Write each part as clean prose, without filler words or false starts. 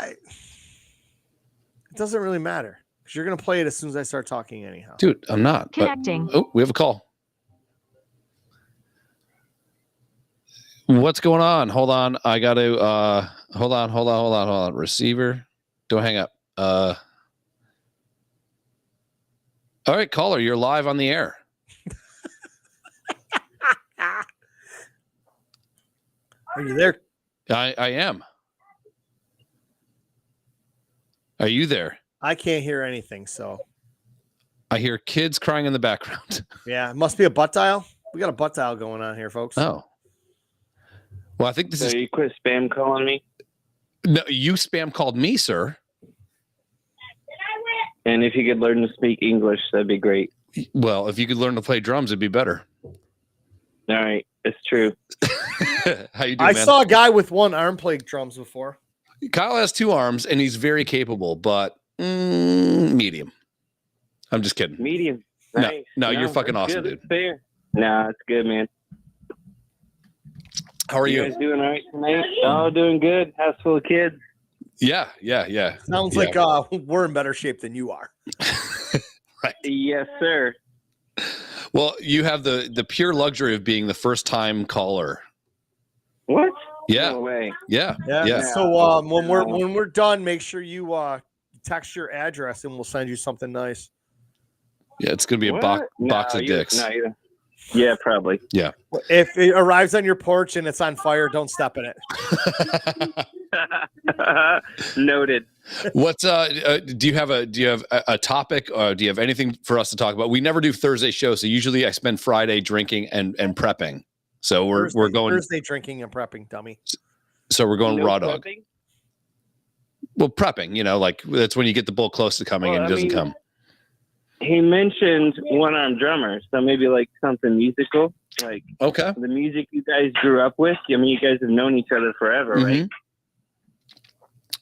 It doesn't really matter because you're going to play it as soon as I start talking anyhow. Dude, I'm not. Connecting. Oh, we have a call. What's going on? Hold on. I got to, hold on. Receiver. Don't hang up. All right, caller, you're live on the air. Are you there? I am. Are you there? I can't hear anything, so. I hear kids crying in the background. Yeah, it must be a butt dial. We got a butt dial going on here, folks. Oh. Well, I think this is. You quit spam calling me? No, you spam called me, sir. And if you could learn to speak English, that'd be great. Well, if you could learn to play drums, it'd be better. All right. It's true. How you doing, I man? saw a guy with one arm play drums before. Kyle has 2 arms, and he's very capable, but medium. I'm just kidding. Medium. Nice. No, you're fucking awesome, good. dude. It's fair. Nah, it's good, man. How are you? You guys doing all right tonight? Oh, doing good. House full of kids. Yeah. Sounds like we're in better shape than you are. Right. Yes, sir. Well, you have the pure luxury of being the first time caller. What? Yeah. No way. Yeah. So when we're done, make sure you text your address and we'll send you something nice. Yeah, it's gonna be a box of dicks. Yeah, probably. Yeah. If it arrives on your porch and it's on fire, don't step in it. Noted. What's do you have a topic, or do you have anything for us to talk about? We never do Thursday shows, so usually I spend Friday drinking and prepping. So we're going Thursday drinking and prepping, dummy. So we're going raw dog. Prepping? Well, prepping, like that's when you get the bull close to coming and it doesn't come. He mentioned one-armed drummer, so maybe like something musical, like okay, the music you guys grew up with. I mean, you guys have known each other forever, right?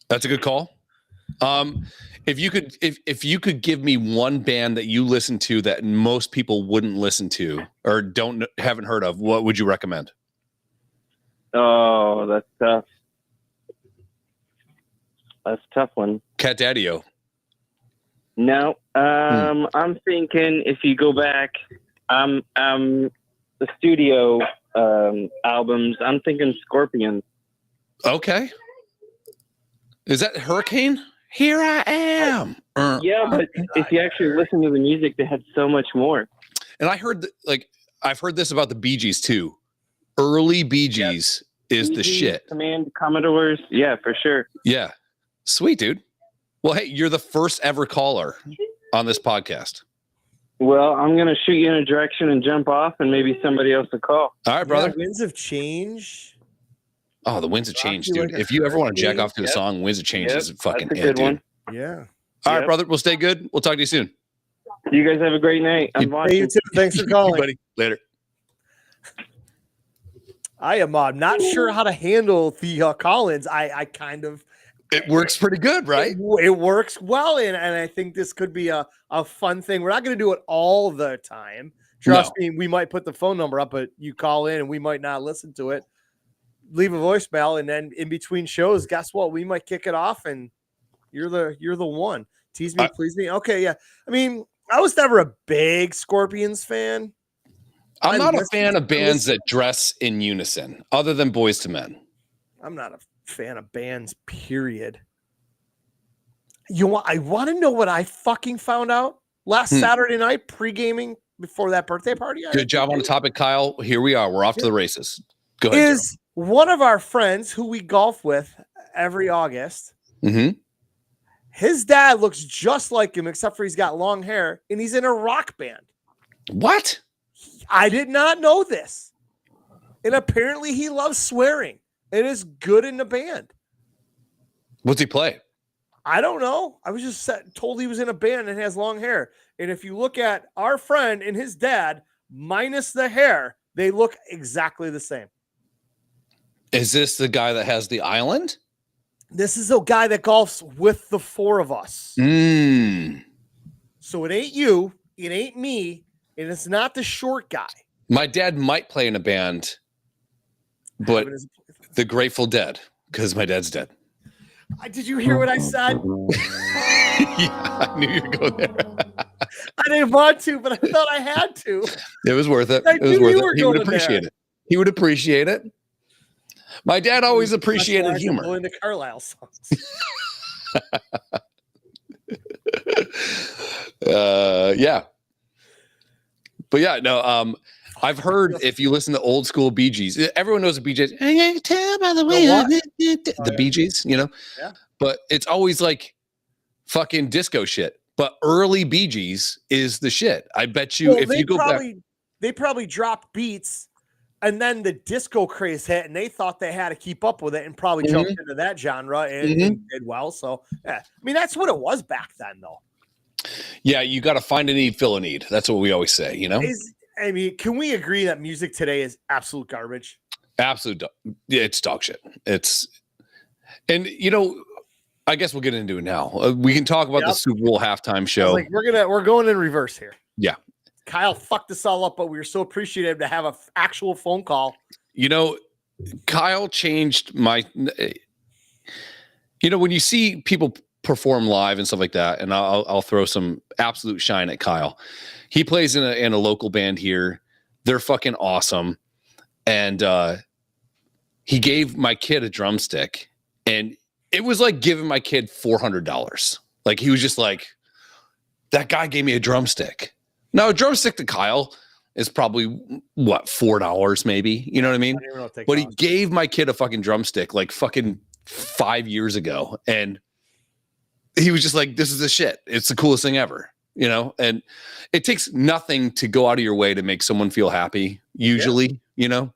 That's a good call. If you could give me one band that you listen to that most people wouldn't listen to or haven't heard of, what would you recommend? Oh, that's tough. That's a tough one. Cat Daddy-O. No, I'm thinking if you go back, the studio albums. I'm thinking Scorpions. Okay. Is that Hurricane? Here I am. Yeah, but if you actually listen to the music, they had so much more. And I heard I've heard this about the Bee Gees too. Early Bee Gees is the shit. Command Commodores. Yeah, for sure. Yeah. Sweet, dude. Well, hey, you're the first ever caller on this podcast. Well, I'm going to shoot you in a direction and jump off, and maybe somebody else will call. All right, brother. Winds of Change. Oh, the Winds of Change, dude. If you ever want to jack off to a song, Winds of Change is fucking that's a good one. Yeah. All right, brother. We'll stay good. We'll talk to you soon. You guys have a great night. I'm watching. You too. Thanks for calling. Buddy. Later. I am not sure how to handle the Collins. I kind of. It works pretty good, right? It works well, and I think this could be a fun thing. We're not going to do it all the time. Trust me, we might put the phone number up, but you call in and we might not listen to it. Leave a voicemail, and then in between shows, guess what? We might kick it off, and you're the one. Tease me, please me. Okay, yeah. I mean, I was never a big Scorpions fan. I'm not a fan of bands that dress in unison, other than Boys to Men. I'm not a fan of bands, period. I want to know what I fucking found out last Saturday night pre-gaming before that birthday party. Good job on the topic, Kyle. Here we are. We're off to the races. Go ahead. Is one of our friends who we golf with every August. Mm-hmm. His dad looks just like him, except for he's got long hair, and he's in a rock band. What? I did not know this. And apparently he loves swearing. It is good in the band. What's he play? I don't know. I was just told he was in a band and has long hair. And if you look at our friend and his dad, minus the hair, they look exactly the same. Is this the guy that has the island? This is a guy that golfs with the four of us. So it ain't you, it ain't me, and it's not the short guy. My dad might play in a band, but the Grateful Dead, because my dad's dead. Did you hear what I said? Yeah, I knew you were going there. I didn't want to, but I thought I had to. It was worth it. I It was knew worth you it. were He would going appreciate there. it. He would appreciate it. My dad always appreciated humor. In the Carlisle songs. Yeah. But yeah, no, I've heard if you listen to old school Bee Gees, everyone knows the Bee Gees. I can tell by the way the Bee Gees, you know? Yeah. But it's always like fucking disco shit. But early Bee Gees is the shit. I bet you if you go back. They probably dropped beats and then the disco craze hit and they thought they had to keep up with it and probably jumped into that genre and did well. So, yeah. I mean, that's what it was back then, though. Yeah, you got to find a need, fill a need. That's what we always say, you know? I mean, can we agree that music today is absolute garbage? Absolute. It's dog shit. And you know, I guess we'll get into it now. We can talk about the Super Bowl halftime show. Like we're going in reverse here. Yeah. Kyle fucked us all up, but we were so appreciative to have an actual phone call. You know, Kyle changed my. You know, when you see people perform live and stuff like that, and I'll throw some absolute shine at Kyle. He plays in a local band here. They're fucking awesome, and he gave my kid a drumstick, and it was like giving my kid $400. Like he was just like, that guy gave me a drumstick. Now a drumstick to Kyle is probably what, $4 maybe. You know what I mean? But he gave my kid a fucking drumstick like fucking 5 years ago, and he was just like, this is the shit. It's the coolest thing ever, you know? And it takes nothing to go out of your way to make someone feel happy, usually, you know?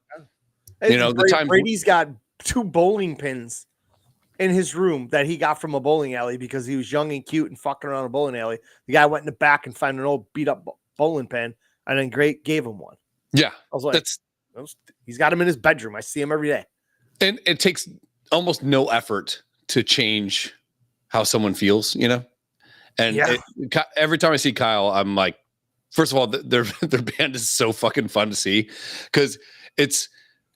Hey, you know, the time Brady's got 2 bowling pins in his room that he got from a bowling alley because he was young and cute and fucking around a bowling alley. The guy went in the back and found an old beat up bowling pin and then gave him one. Yeah. I was like, he's got him in his bedroom. I see him every day. And it takes almost no effort to change how someone feels, you know? And every time I see Kyle, I'm like, first of all, their band is so fucking fun to see because it's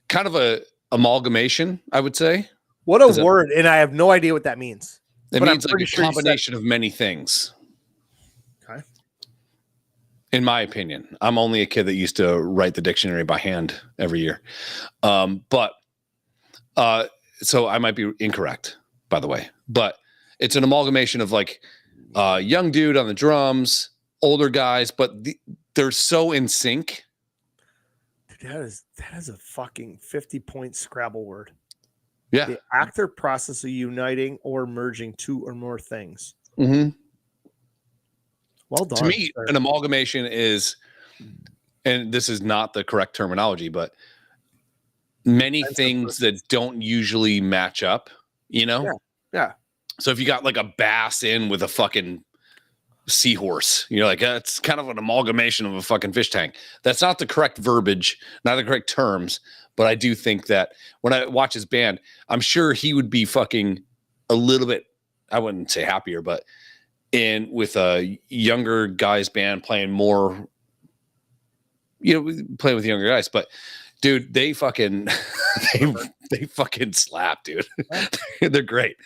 kind of a amalgamation, I would say. What a word. And I have no idea what that means. It means like a combination of many things. Okay. In my opinion, I'm only a kid that used to write the dictionary by hand every year. So I might be incorrect, by the way, but it's an amalgamation of like young dude on the drums, older guys, but they're so in sync. That is a fucking 50-point Scrabble word. Yeah. The act or process of uniting or merging 2 or more things. Mm-hmm. Well done. To me, an amalgamation is, and this is not the correct terminology, but many things that don't usually match up, you know? Yeah. So if you got like a bass in with a fucking seahorse, you're like, it's kind of an amalgamation of a fucking fish tank. That's not the correct verbiage, not the correct terms. But I do think that when I watch his band, I'm sure he would be fucking a little bit, I wouldn't say happier, but with a younger guy's band playing more, you know, playing with younger guys. But dude, they fucking they fucking slap, dude. They're great.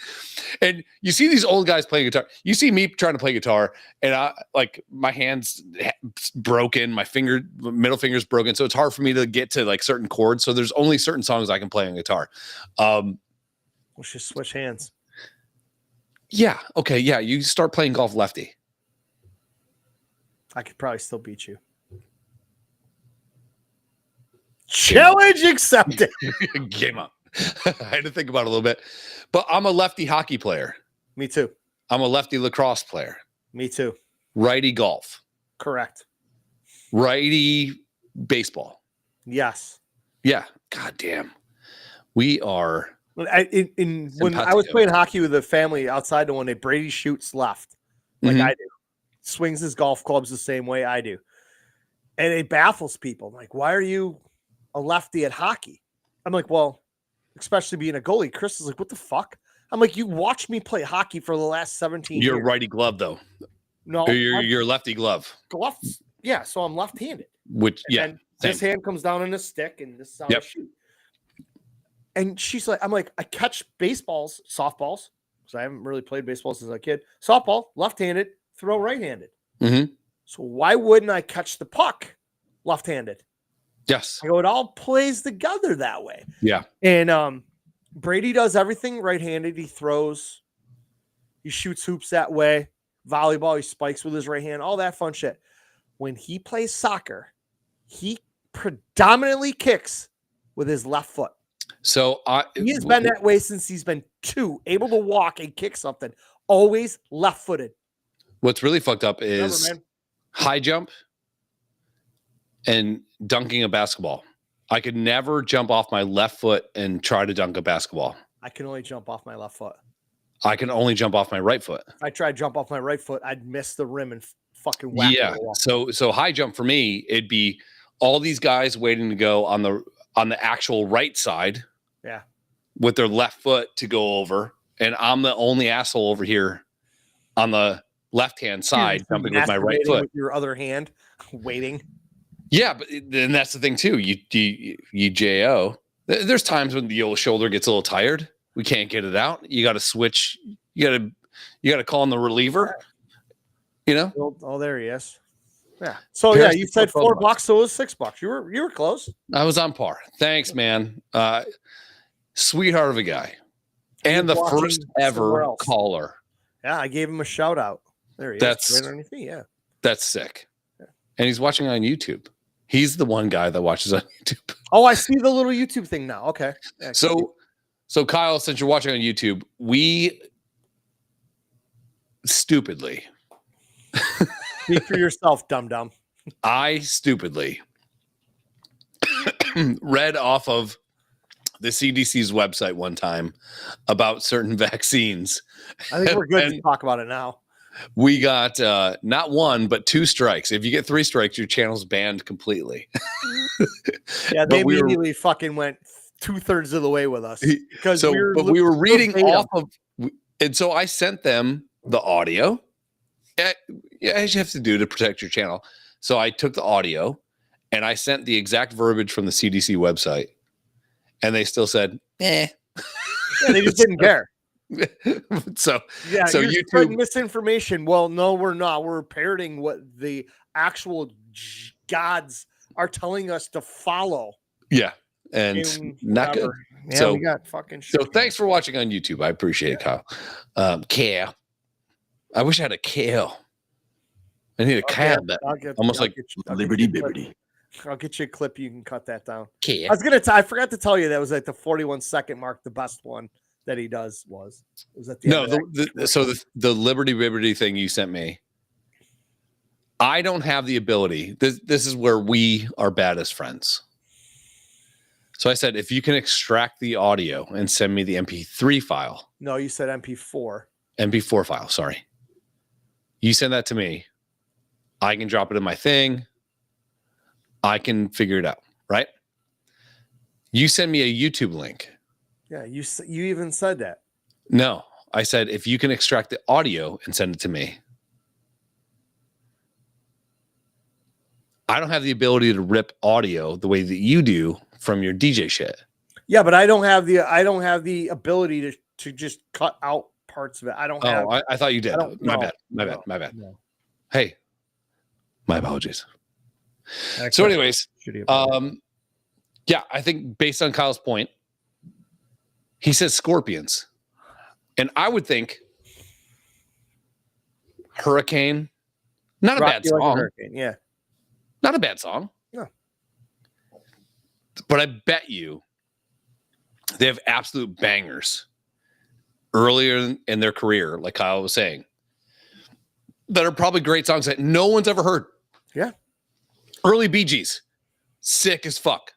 And you see these old guys playing guitar. You see me trying to play guitar, and I like my hand's broken, my middle finger's broken, so it's hard for me to get to like certain chords. So there's only certain songs I can play on guitar. Let's just switch hands. Yeah. Okay. Yeah. You start playing golf lefty. I could probably still beat you. Challenge accepted. Game up. I had to think about it a little bit, but I'm a lefty hockey player. Me too. I'm a lefty lacrosse player. Me too. Righty golf. Correct. Righty baseball. Yes. Yeah. God damn. We are. When I was playing hockey with the family outside the one day, Brady shoots left like I do. Swings his golf clubs the same way I do. And it baffles people. I'm like, why are you a lefty at hockey? I'm like, well, especially being a goalie. Chris is like, what the fuck? I'm like, you watched me play hockey for the last 17 years. You're righty glove, though. No. You're lefty glove. Left, yeah, so I'm left-handed. And this hand comes down in a stick, and this is how I shoot. And she's like, I'm like, I catch baseballs, softballs, because I haven't really played baseball since I was a kid. Softball, left-handed, throw right-handed. Mm-hmm. So why wouldn't I catch the puck left-handed? Yes. I go, it all plays together that way. Yeah. And Brady does everything right-handed. He throws, he shoots hoops that way. Volleyball, he spikes with his right hand, all that fun shit. When he plays soccer, he predominantly kicks with his left foot. So He has been that way since he's been 2, able to walk and kick something, always left-footed. What's really fucked up is high jump and dunking a basketball. I could never jump off my left foot and try to dunk a basketball. I can only jump off my left foot. I can only jump off my right foot. If I tried to jump off my right foot, I'd miss the rim and fucking whack Yeah. So high jump for me, it'd be all these guys waiting to go on the actual right side. Yeah. With their left foot to go over. And I'm the only asshole over here on the left-hand side jumping with my right foot. With your other hand, waiting. Yeah, but then that's the thing too. You JO. There's times when the old shoulder gets a little tired. We can't get it out. You got to switch. You got to call on the reliever. You know. Oh, there he is. Yeah. So yeah, you said $4, so it was $6. You were close. I was on par. Thanks, man. Sweetheart of a guy, and the first ever caller. Yeah, I gave him a shout out. There he is. Right underneath me. Yeah. That's sick. Yeah. And he's watching on YouTube. He's the one guy that watches on YouTube. Oh, I see the little YouTube thing now. Okay. Yeah, so Kyle, since you're watching on YouTube, we stupidly speak for yourself, dum-dum. I stupidly read off of the CDC's website one time about certain vaccines. I think we're good to talk about it now. We got not 1, but 2 strikes. If you get 3 strikes, your channel's banned completely. Yeah, they immediately fucking went 2/3 of the way with us. Because we were reading off of, and so I sent them the audio. Yeah, as you have to do to protect your channel. So I took the audio and I sent the exact verbiage from the CDC website, and they still said, "Eh." Yeah, they just didn't care. So you're YouTube misinformation. Well, no, we're not. We're parroting what the actual gods are telling us to follow. Yeah, and not good. Yeah, so we got fucking shit. So thanks for watching on YouTube. I appreciate it, Kyle. Kale. I wish I had a kale. I need a kale. Almost like Liberty Bibberty. I'll get you a clip. You can cut that down. Kale. I forgot to tell you that was like the 41-second mark. The best one that he does was at the the Liberty Bibberty thing you sent me. I don't have the ability. This is where we are bad as friends. So I said, if you can extract the audio and send me the MP3 file. No, you said MP4. MP4 file, sorry. You send that to me. I can drop it in my thing. I can figure it out, right? You send me a YouTube link. Yeah, you even said that. No, I said, if you can extract the audio and send it to me. I don't have the ability to rip audio the way that you do from your DJ shit. Yeah, but I don't have the ability to just cut out parts of it. I don't have. I thought you did. My bad. No. Hey, my apologies. Excellent. So anyways, yeah, I think based on Kyle's point, he says scorpions. And I would think Hurricane, not a bad song. Hurricane, yeah. Not a bad song. No. But I bet you they have absolute bangers earlier in their career, like Kyle was saying, that are probably great songs that no one's ever heard. Yeah. Early Bee Gees, sick as fuck.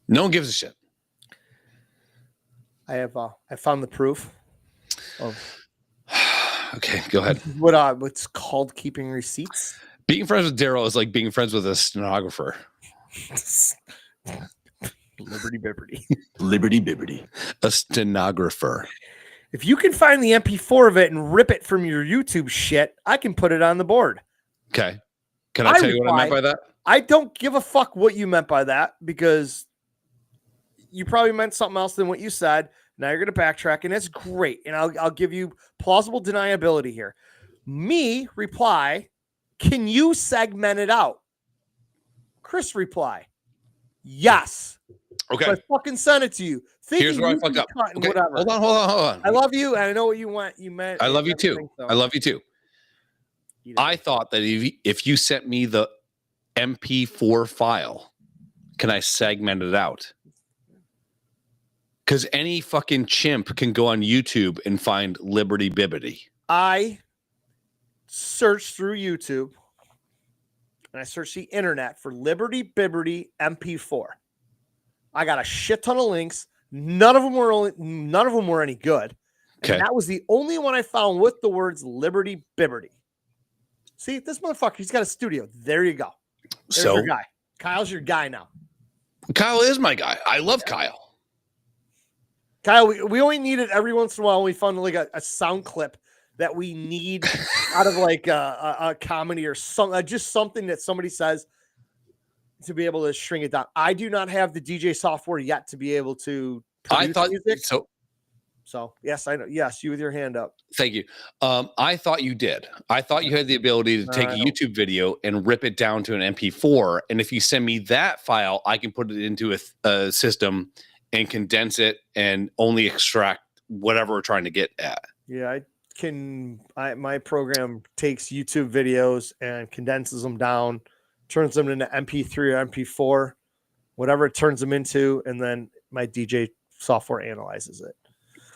No one gives a shit. I found the proof of. Okay, go ahead. What's called keeping receipts. Being friends with Daryl is like being friends with a stenographer. Liberty Bibberty. Liberty Bibberty. A stenographer. If you can find the MP4 of it and rip it from your YouTube shit, I can put it on the board. Okay. Can I tell you what I meant by that? I don't give a fuck what you meant by that, because you probably meant something else than what you said. Now you're going to backtrack, and that's great. And I'll give you plausible deniability here. Me reply, can you segment it out? Chris reply, yes. Okay. So I fucking sent it to you. Here's where I fucked up. Okay. Whatever. Hold on. I love you, and I know what you want. You meant. I love you too. So. I love you too. I thought that if you sent me the MP4 file, can I segment it out? Because any fucking chimp can go on YouTube and find Liberty Bibbity. I searched through YouTube and I searched the internet for Liberty Bibbity MP4. I got a shit ton of links. None of them were any good. And Okay. that was the only one I found with the words Liberty Bibbity. See, this motherfucker, he's got a studio. There you go. There's your guy. Kyle's your guy now. Kyle is my guy. I love Kyle. Kyle, we only need it every once in a while. We found like a sound clip that we need out of like a comedy or something, just something that somebody says to be able to string it down. I do not have the DJ software yet to be able to produce music. So yes, I know. Yes, you with your hand up. Thank you. I thought you did. I thought you had the ability to take a YouTube video and rip it down to an MP4. And if you send me that file, I can put it into a system and condense it and only extract whatever we're trying to get at. Yeah, my program takes YouTube videos and condenses them down, turns them into MP3 or MP4, whatever it turns them into, and then my DJ software analyzes it.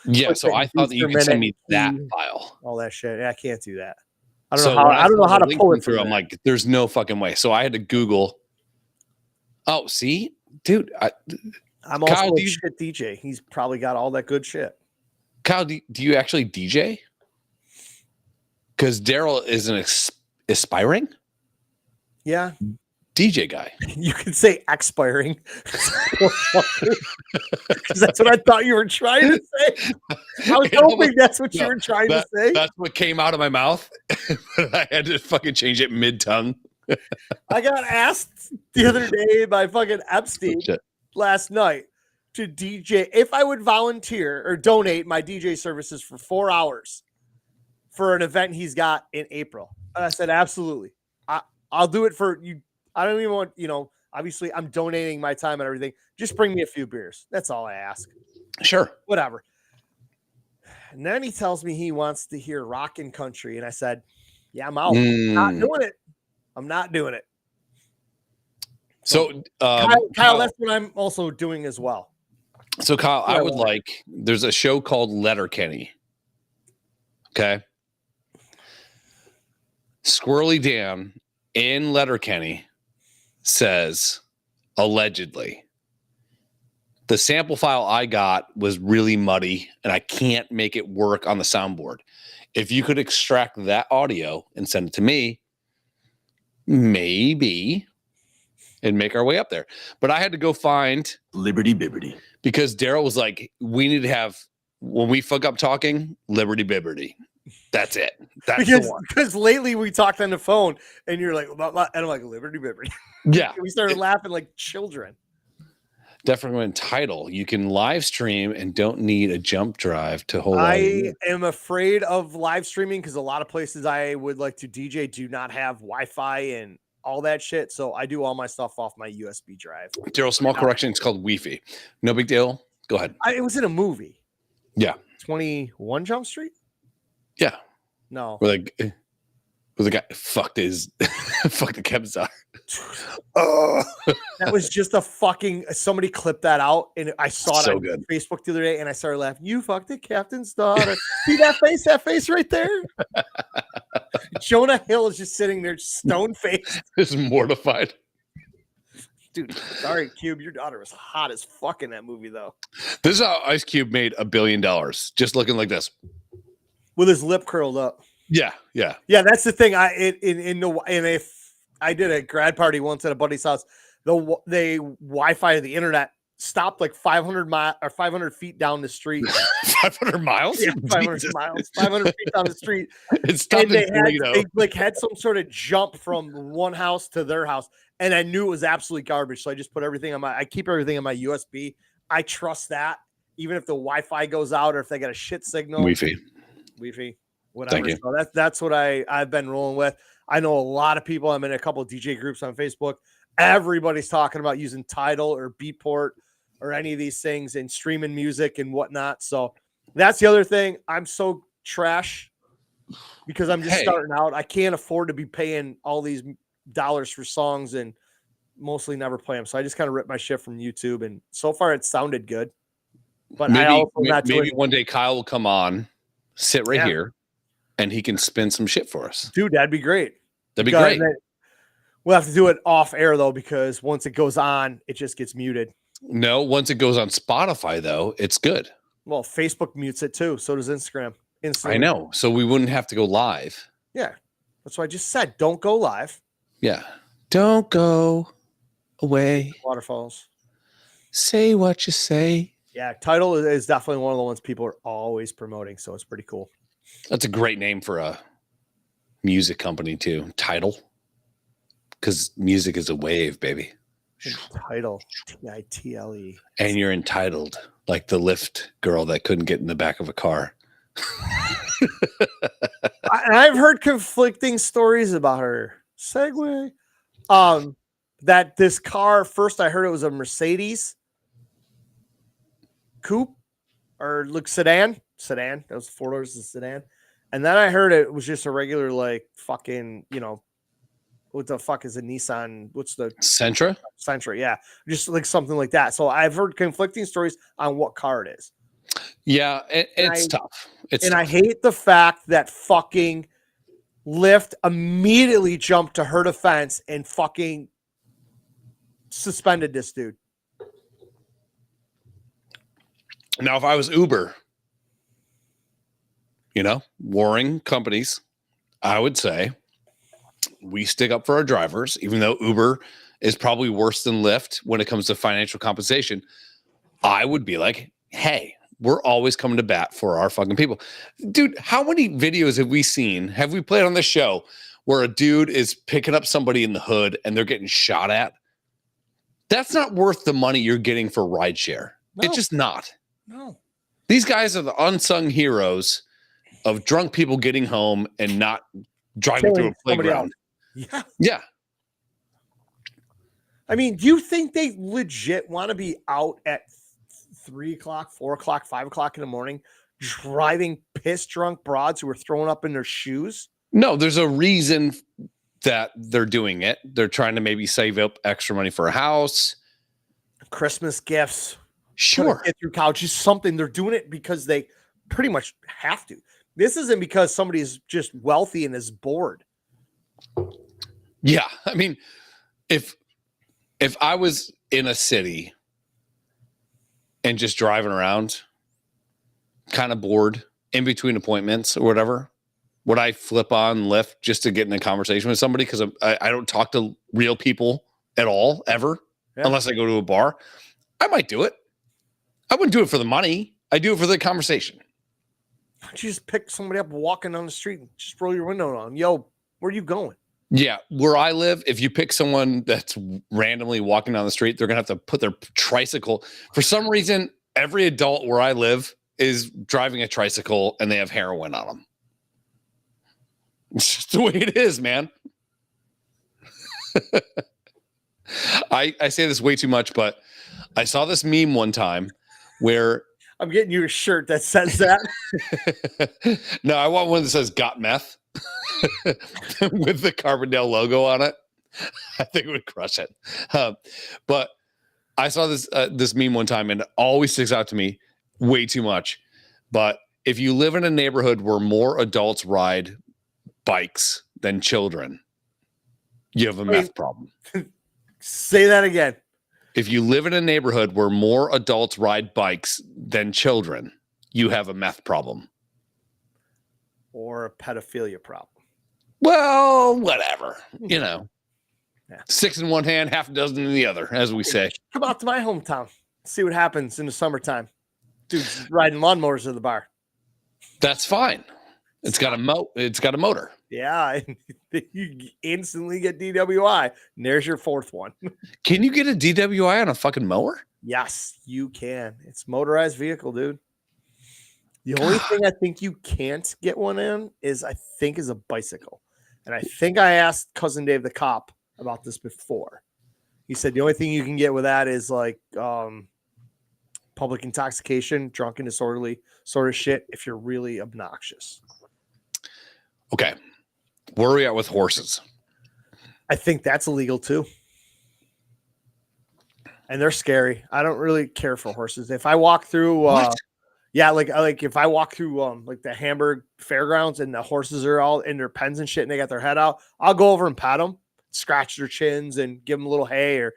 Yeah, so I thought that you could send me that file. All that shit. Yeah, I can't do that. I don't know how to pull it through. I'm like, there's no fucking way. So I had to Google. Oh, see, dude, I'm also a shit DJ. He's probably got all that good shit. Kyle, do you actually DJ? Because Daryl is an aspiring yeah DJ guy. You could say expiring. Because that's what I thought you were trying to say. I was hoping that's what you were trying to say. That's what came out of my mouth. But I had to fucking change it mid-tongue. I got asked the other day by fucking Epstein last night to DJ if I would volunteer or donate my DJ services for 4 hours for an event he's got in April. And I said, absolutely. I'll do it for you. I don't even want, obviously I'm donating my time and everything. Just bring me a few beers. That's all I ask. Sure. Whatever. And then he tells me he wants to hear rock and country. And I said, yeah, I'm out. I'm not doing it. I'm not doing it. So Kyle, that's what I'm also doing as well. So Kyle, I would like, there's a show called Letterkenny. Okay. Squirrely Dan in Letterkenny says, allegedly, the sample file I got was really muddy and I can't make it work on the soundboard. If you could extract that audio and send it to me, maybe, and make our way up there. But I had to go find Liberty Bibbity because Daryl was like, we need to have, when we fuck up talking, Liberty Bibbity. That's it. That's because lately we talked on the phone and you're like, and I'm like, Liberty Bibbity. Yeah. We started laughing like children. Definitely in title. You can live stream and don't need a jump drive to hold on. I am afraid of live streaming because a lot of places I would like to DJ do not have Wi-Fi and all that shit. So I do all my stuff off my USB drive. Daryl, small correction. It's called Wi-Fi. No big deal. Go ahead. It was in a movie. Yeah. 21 Jump Street? Yeah. No. Where the guy fucked the Kevin Star. That was just somebody clipped that out and I saw it on good. Facebook the other day and I started laughing. You fucked the captain's daughter. See that face right there? Jonah Hill is just sitting there stone faced. Just mortified. Dude, sorry, Cube. Your daughter was hot as fuck in that movie though. This is how Ice Cube made $1 billion. Just looking like this. With his lip curled up. Yeah. That's the thing. If I did a grad party once at a buddy's house, the Wi-Fi of the internet stopped like 500 feet down the street. 500 miles? Yeah, 500 miles. 500 feet down the street. It stopped they had some sort of jump from one house to their house, and I knew it was absolutely garbage. So I just put everything I keep everything on my USB. I trust that. even if the Wi-Fi goes out or if they got a shit signal. Wi-Fi, whatever. Thank you. So that's what I've been rolling with. I know a lot of people. I'm in a couple of DJ groups on Facebook. Everybody's talking about using Tidal or Beatport or any of these things and streaming music and whatnot. So that's the other thing. I'm so trash because I'm just starting out. I can't afford to be paying all these dollars for songs and mostly never play them. So I just kind of ripped my shit from YouTube, and so far it sounded good. But maybe one day Kyle will come on, sit right here, and he can spin some shit for us. Dude, that'd be great. That'd be great. We'll have to do it off air though, because once it goes on, it just gets muted. No, once it goes on Spotify though, it's good. Well, Facebook mutes it too. So does Instagram. Instantly. I know. So we wouldn't have to go live. Yeah. That's what I just said. Don't go live. Yeah. Don't go away. Waterfalls. Say what you say. Yeah. Tidal is definitely one of the ones people are always promoting. So it's pretty cool. That's a great name for a music company too. Tidal. Because music is a wave, baby. Tidal. Title. And you're entitled, like the Lyft girl that couldn't get in the back of a car. I've heard conflicting stories about her. Segway. That this car, first I heard it was a Mercedes coupe or look sedan. That was 4 doors of sedan. And then I heard it was just a regular, like, fucking, what the fuck is a Nissan? What's the Sentra? Sentra, yeah. Just like something like that. So I've heard conflicting stories on what car it is. Yeah, it's tough. I hate the fact that fucking Lyft immediately jumped to her defense and fucking suspended this dude. Now, if I was Uber, warring companies, I would say we stick up for our drivers, even though Uber is probably worse than Lyft when it comes to financial compensation. I would be like, hey, we're always coming to bat for our fucking people. Dude, how many videos have we seen, have we played on the show where a dude is picking up somebody in the hood and they're getting shot at? That's not worth the money you're getting for rideshare. No. It's just not. No. These guys are the unsung heroes of drunk people getting home and not driving through a playground. Yeah. Yeah. I mean, do you think they legit want to be out at 3 o'clock, 4 o'clock, 5 o'clock in the morning, driving piss drunk broads who are throwing up in their shoes? No, there's a reason that they're doing it. They're trying to maybe save up extra money for a house. Christmas gifts. Sure. Get through college is something. They're doing it because they pretty much have to. This isn't because somebody is just wealthy and is bored. Yeah. I mean, if I was in a city and just driving around, kind of bored in between appointments or whatever, would I flip on Lyft just to get in a conversation with somebody? Because I don't talk to real people at all, ever, unless I go to a bar. I might do it. I wouldn't do it for the money. I do it for the conversation. Why don't you just pick somebody up walking down the street and just roll your window on? Yo, where are you going? Yeah, where I live, if you pick someone that's randomly walking down the street, they're going to have to put their tricycle. For some reason, every adult where I live is driving a tricycle and they have heroin on them. It's just the way it is, man. I say this way too much, but I saw this meme one time where I'm getting you a shirt that says that. No, I want one that says "Got Meth" with the Carbondale logo on it. I think it would crush it. But I saw this meme one time, and it always sticks out to me way too much. But if you live in a neighborhood where more adults ride bikes than children, you have a meth problem. Say that again. If you live in a neighborhood where more adults ride bikes than children, you have a meth problem. Or a pedophilia problem. Well, whatever. Yeah. 6 in one hand, half a dozen in the other, as we say. Come out to my hometown. See what happens in the summertime. Dude's riding lawnmowers to the bar. That's fine. It's got a motor. Yeah, you instantly get DWI. And there's your fourth one. Can you get a DWI on a fucking mower? Yes, you can. It's motorized vehicle, dude. The only thing I think you can't get one in is a bicycle. And I think I asked cousin Dave the cop about this before. He said the only thing you can get with that is like public intoxication, drunken, disorderly sort of shit if you're really obnoxious. Okay. Where are we at with horses? I think that's illegal too. And they're scary. I don't really care for horses. If I walk through like if I walk through like the Hamburg fairgrounds and the horses are all in their pens and shit and they got their head out, I'll go over and pat them, scratch their chins and give them a little hay. Or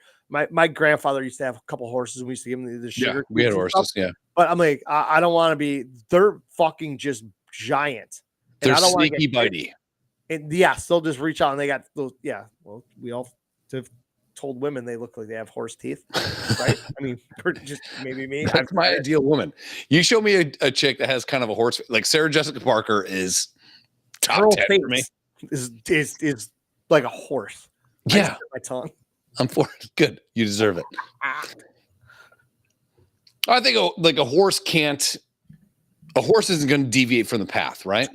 my grandfather used to have a couple horses and we used to give them the sugar. Yeah, we had horses, stuff. But I'm like, I don't want to be, they're fucking just giant. And they're I don't sneaky bitey. And yes, they'll just reach out and they got those. Yeah. Well, we all have told women they look like they have horse teeth, right? I mean, just maybe me. That's my ideal woman. You show me a chick that has kind of a horse, like Sarah Jessica Parker is top 10 for me. Is like a horse. Yeah. My tongue. I'm for it. Good. You deserve it. I think a horse isn't going to deviate from the path, right?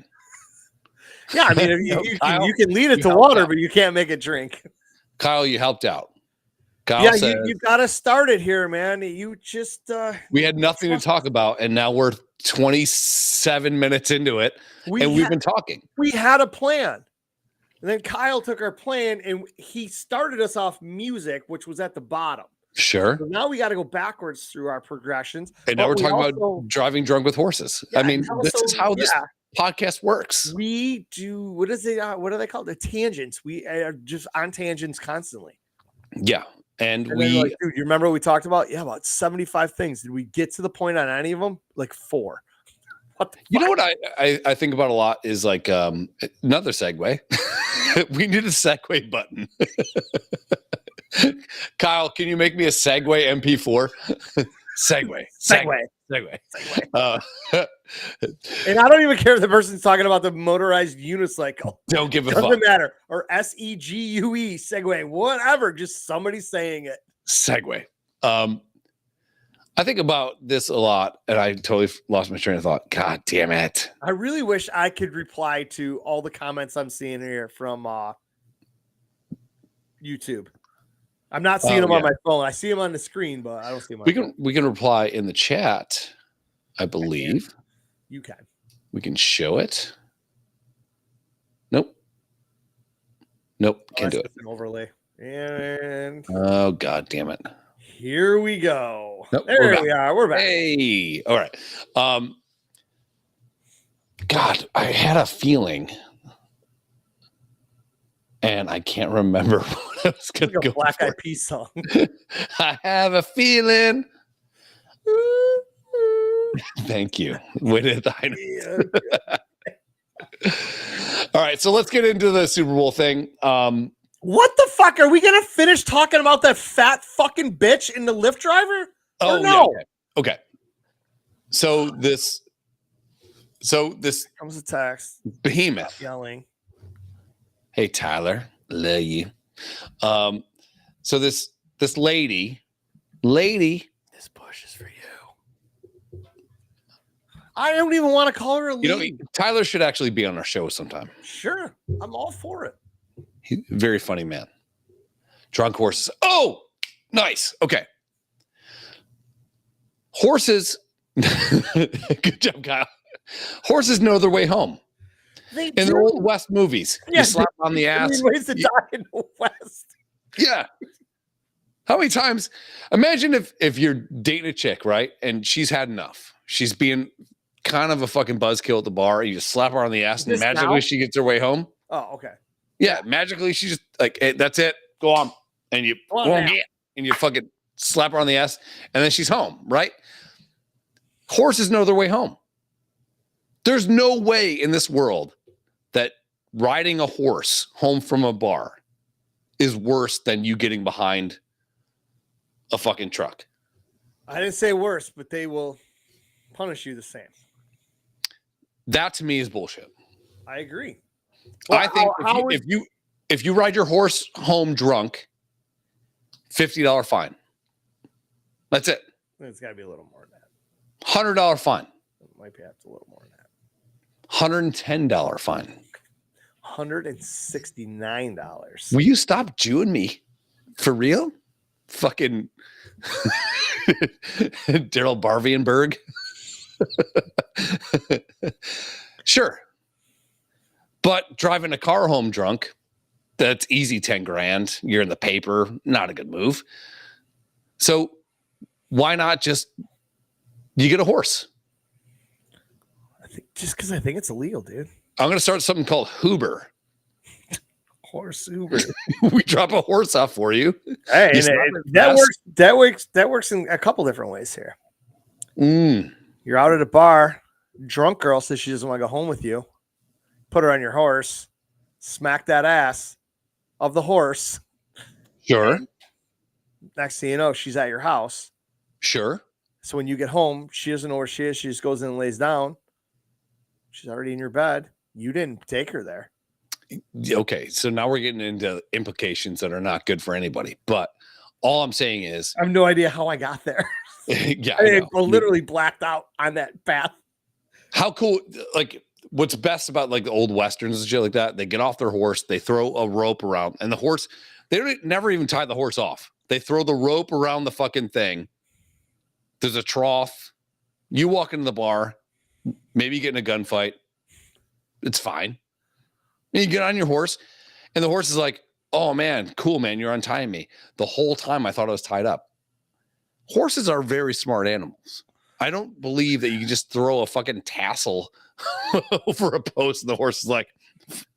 Yeah, I mean, you can lead it to water, but you can't make it drink. Kyle, you helped out. Kyle says, you got to start it here, man. You just we had nothing to talk about, and now we're 27 minutes into it, and we've been talking. We had a plan, and then Kyle took our plan, and he started us off music, which was at the bottom. Sure. So now we got to go backwards through our progressions, and now we're talking about driving drunk with horses. Yeah, I mean, this is how this podcast works. We do what is it? What are they called? The tangents. We are just on tangents constantly. Yeah, and we. Like, dude, you remember what we talked about? Yeah, about 75 things. Did we get to the point on any of them? Like 4. What the fuck? You know what I think about a lot is like another segue. We need a segue button. Kyle, can you make me a segue MP4? Segue. And I don't even care if the person's talking about the motorized unicycle. Don't give a fuck. Doesn't matter. Or SEGUE, segue, whatever. Just somebody saying it. Segue. I think about this a lot, and I totally lost my train of thought. God damn it. I really wish I could reply to all the comments I'm seeing here from YouTube. I'm not seeing them on my phone. I see them on the screen, but I don't see them on we can reply in the chat, I believe. You can. We can show it. Nope. Can't do it. An overlay. And oh, God damn it. Here we go. Nope, there we are. We're back. Hey. All right. God, I had a feeling, and I can't remember what I was going to go Black for. Eyed Peas song. I have a feeling. Thank you. Way to hit the high note. All right, so let's get into the Super Bowl thing. What the fuck? Are we going to finish talking about that fat fucking bitch in the Lyft driver? Oh, no. Yeah, okay. So this comes a text. Behemoth Yelling. Hey, Tyler. Love you. So this lady, this push is for you. I don't even want to call her a lead. You know, Tyler should actually be on our show sometime. Sure. I'm all for it. He's a very funny man. Drunk horses. Oh, nice. Okay. Horses. Good job, Kyle. Horses know their way home. They in do. the old West movies. Yeah, you slap on the ass. Ways to die in the West. Yeah. How many times? Imagine if you're dating a chick, right? And she's had enough. She's being kind of a fucking buzzkill at the bar. You just slap her on the ass and magically she gets her way home. Oh, okay. Yeah, magically she's just like, hey, that's it. Go on. And you and you fucking slap her on the ass, and then she's home, right? Horses know their way home. There's no way in this world that riding a horse home from a bar is worse than you getting behind a fucking truck. I didn't say worse, but they will punish you the same. That to me is bullshit. I agree. Well, I think if you ride your horse home drunk, $50 fine. That's it. It's got to be a little more than that. $100 fine. It might be a little more than that. $110 fine. $169. Will you stop Jewing me? For real? Fucking Daryl Barvienberg. Sure. But driving a car home drunk, that's easy 10 grand. You're in the paper. Not a good move. So why not just you get a horse? Just because I think it's illegal, dude. I'm going to start something called Huber. Horse Uber. We drop a horse off for you. Hey, that works in a couple different ways here. You're out at a bar, drunk girl says she doesn't want to go home with you. Put her on your horse, smack that ass of the horse. Sure. Next thing you know, she's at your house. Sure. So when you get home, she doesn't know where she is. She just goes in and lays down. She's already in your bed. You didn't take her there. Okay, so now we're getting into implications that are not good for anybody. But all I'm saying is, I have no idea how I got there. Yeah, I literally blacked out on that path. How cool! Like, what's best about like the old westerns and shit like that? They get off their horse, they throw a rope around, and the horse, they don't never even tie the horse off. They throw the rope around the fucking thing. There's a trough. You walk into the bar, maybe you get in a gunfight. It's fine. And you get on your horse, and the horse is like, oh man, cool, man, you're untying me. The whole time I thought I was tied up. Horses are very smart animals. I don't believe that you can just throw a fucking tassel over a post, and the horse is like,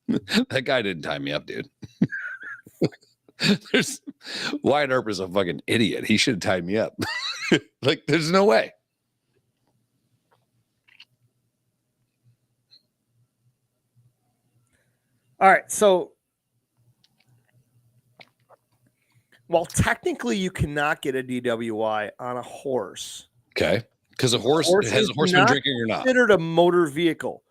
that guy didn't tie me up, dude. Wyatt Earp is a fucking idiot. He should have tied me up. Like, there's no way. All right, so while technically you cannot get a DWI on a horse. Okay. Because a horse has a horse been drinking or not? Considered a motor vehicle.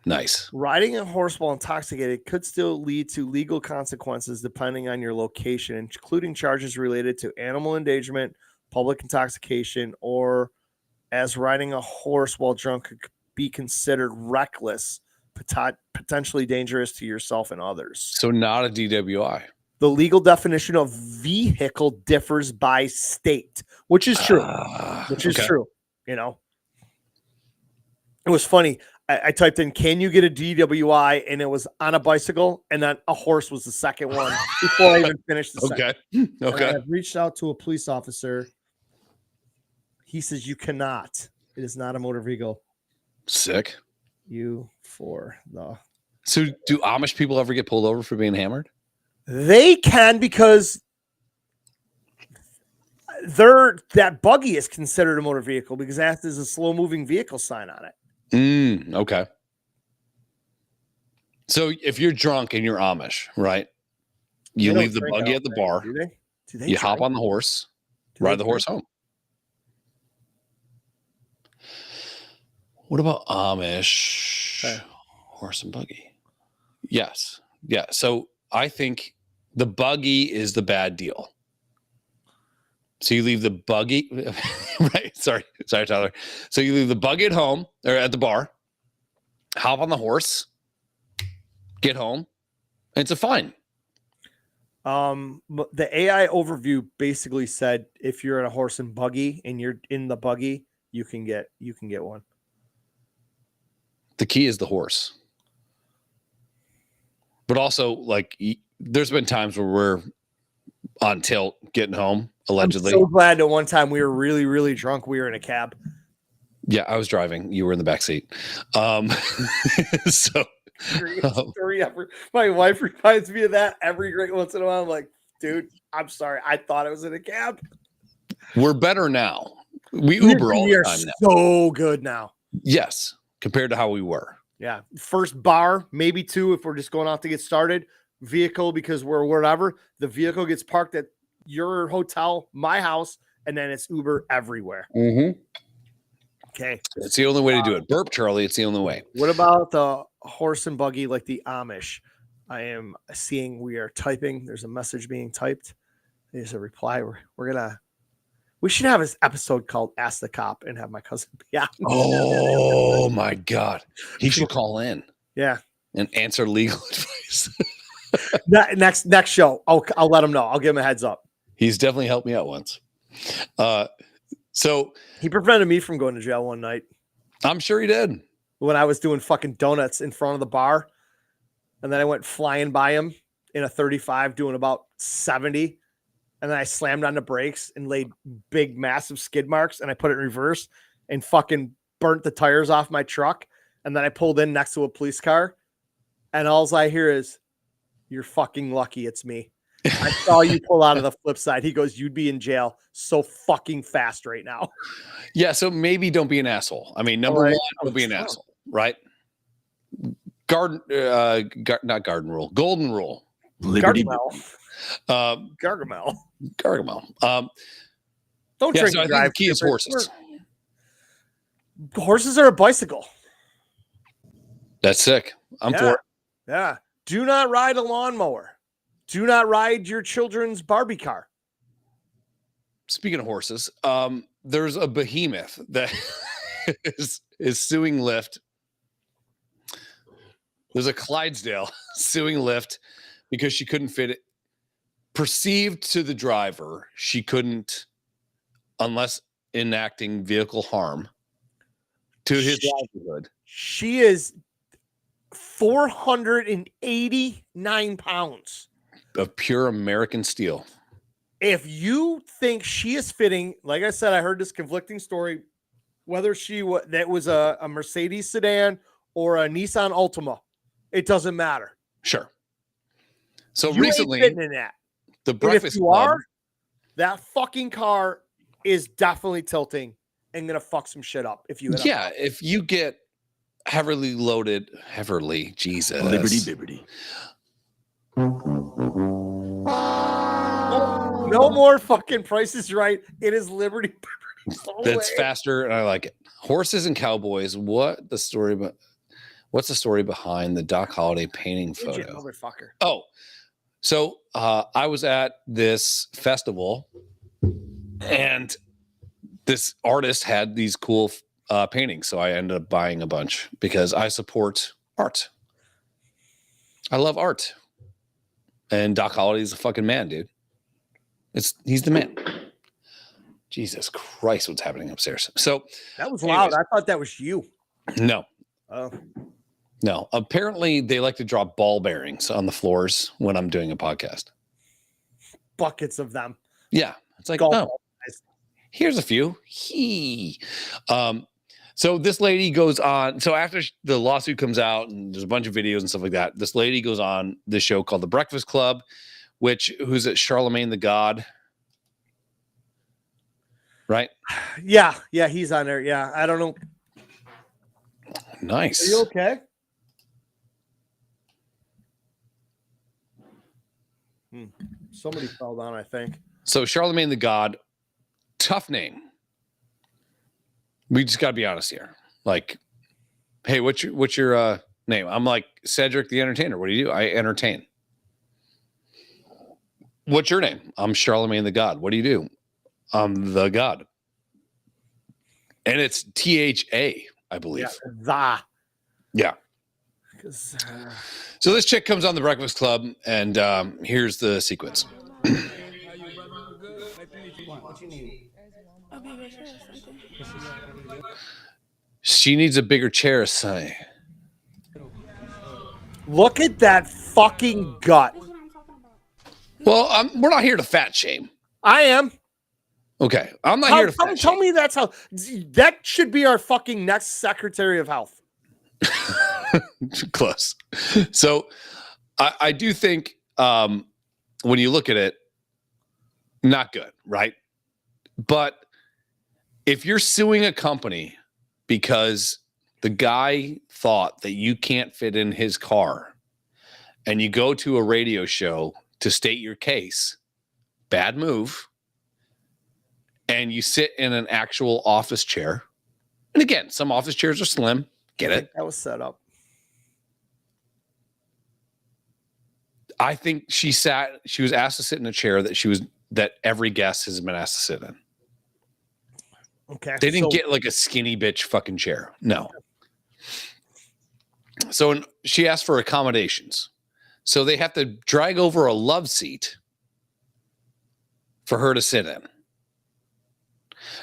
Nice. Riding a horse while intoxicated could still lead to legal consequences depending on your location, including charges related to animal endangerment, public intoxication, or as riding a horse while drunk could be considered reckless, potentially dangerous to yourself and others. So not a DWI. The legal definition of vehicle differs by state, which is true. True. You know, it was funny. I typed in, can you get a DWI? And it was on a bicycle. And then a horse was the second one before I even finished the second. Okay. And I've reached out to a police officer. He says, you cannot. It is not a motor vehicle. Sick. So do Amish people ever get pulled over for being hammered? They can, because that buggy is considered a motor vehicle because that is a slow moving vehicle sign on it. Okay. So if you're drunk and you're Amish, right? You leave the buggy at the bar. Do they you hop on the horse, ride the horse home. What about Amish horse and buggy? Yes. Yeah. So I think the buggy is the bad deal. So you leave the buggy, right? Sorry, Tyler. So you leave the buggy at home or at the bar, hop on the horse, get home, and it's a fine. The AI overview basically said if you're in a horse and buggy and you're in the buggy, you can get one. The key is the horse. But also, like, there's been times where we're on tilt getting home, allegedly. I'm so glad that one time we were really, really drunk. We were in a cab. Yeah, I was driving. You were in the back seat. So my wife reminds me of that every great once in a while. I'm like, dude, I'm sorry. I thought I was in a cab. We're better now. We Uber all the time now. So good now. Yes, compared to how we were. Yeah. First bar, maybe two if we're just going out to get started. Vehicle, because we're wherever. The vehicle gets parked at your hotel, my house, and then it's Uber everywhere. Mm-hmm. Okay. It's the only way to do it. Burp, Charlie. It's the only way. What about the horse and buggy like the Amish? I am seeing we are typing. There's a message being typed. There's a reply. We're We should have this episode called Ask the Cop and have my cousin be on. Oh my God. He should call in Yeah. and answer legal advice. Next show. I'll let him know. I'll give him a heads up. He's definitely helped me out once. So he prevented me from going to jail one night. I'm sure he did. When I was doing fucking donuts in front of the bar. And then I went flying by him in a 35 doing about 70. And then I slammed on the brakes and laid big, massive skid marks. And I put it in reverse and fucking burnt the tires off my truck. And then I pulled in next to a police car. And all I hear is, "You're fucking lucky it's me. I saw you pull out of the flip side." He goes, "You'd be in jail so fucking fast right now." Yeah, so maybe don't be an asshole. I mean, number one, don't be an asshole, right? Not garden rule, golden rule. Liberty. Gargamel. Don't drink so and drive. The key is horses. Horses are a bicycle. That's sick. I'm for it. Yeah. Do not ride a lawnmower. Do not ride your children's Barbie car. Speaking of horses, there's a behemoth that is suing Lyft. There's a Clydesdale suing Lyft because she couldn't fit it. Perceived to the driver, she couldn't, unless enacting vehicle harm to his livelihood. She is 489 pounds of pure American steel. If you think she is fitting, like I said, I heard this conflicting story, whether that was a Mercedes sedan or a Nissan Altima, it doesn't matter. Sure. So you recently, ain't fitting in that. The Breakfast Club, are, that fucking car is definitely tilting and gonna fuck some shit up if you. If you get heavily loaded, Jesus, Liberty. No more fucking Price is Right. It is Liberty. That's faster, and I like it. Horses and cowboys. What's the story behind the Doc Holliday painting photo? Motherfucker. Oh, so I was at this festival, and this artist had these cool paintings, so I ended up buying a bunch because I support art. I love art, and Doc Holliday's a fucking man, dude. He's the man. Jesus Christ, what's happening upstairs? So that was loud. I thought that was you. No. Oh. No. Apparently, they like to drop ball bearings on the floors when I'm doing a podcast. Buckets of them. Yeah. It's like, here's a few. So this lady goes on. So after the lawsuit comes out and there's a bunch of videos and stuff like that, this lady goes on this show called The Breakfast Club, who's it? Charlemagne the God. Right? Yeah, he's on there. Yeah, I don't know. Nice. Are you okay? Somebody fell down, I think. So Charlemagne the God, tough name. We just gotta be honest here. Like, hey, what's your name? I'm like Cedric the Entertainer. What do you do? I entertain. What's your name? I'm Charlemagne the God. What do you do? I'm the God. And it's THA, I believe. Yeah. So this chick comes on The Breakfast Club, and here's the sequence. She needs a bigger chair, say. Look at that fucking gut. Well, we're not here to fat shame. I am. Okay, I'm not here to fat shame. Tell me that's how. That should be our fucking next Secretary of Health. Close. So I do think when you look at it, not good, right? But if you're suing a company because the guy thought that you can't fit in his car and you go to a radio show to state your case, bad move, and you sit in an actual office chair. And again, some office chairs are slim. Get it? That was set up. I think she was asked to sit in a chair that every guest has been asked to sit in. Okay. They didn't get like a skinny bitch fucking chair. No. So she asked for accommodations. So they have to drag over a love seat for her to sit in.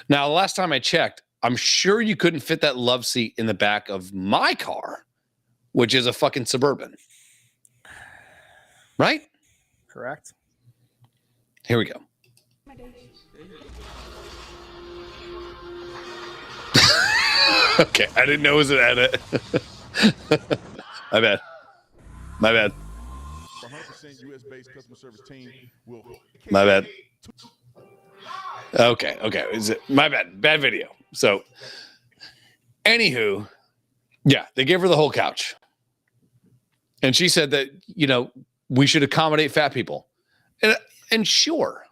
Now, the last time I checked, I'm sure you couldn't fit that love seat in the back of my car, which is a fucking Suburban. Right? Correct. Here we go. Okay, I didn't know it was an edit. My bad. My bad. 100% US-based customer service team will. My bad. Okay. Is it my bad? Bad video. So, anywho, yeah, they gave her the whole couch, and she said that we should accommodate fat people, and sure,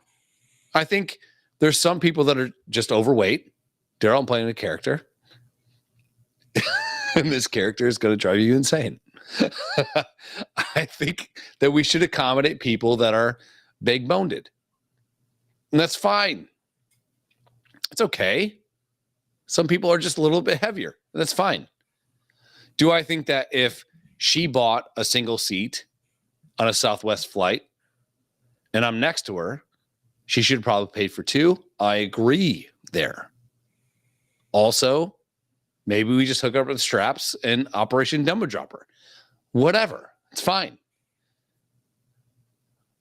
I think there's some people that are just overweight. Daryl, I'm playing a character, and this character is going to drive you insane. I think that we should accommodate people that are big-boned, and that's fine. It's okay. Some people are just a little bit heavier. That's fine. Do I think that if she bought a single seat on a Southwest flight and I'm next to her, she should probably pay for two? I agree there. Also, maybe we just hook up with straps and Operation Dumbo Dropper. Whatever. It's fine.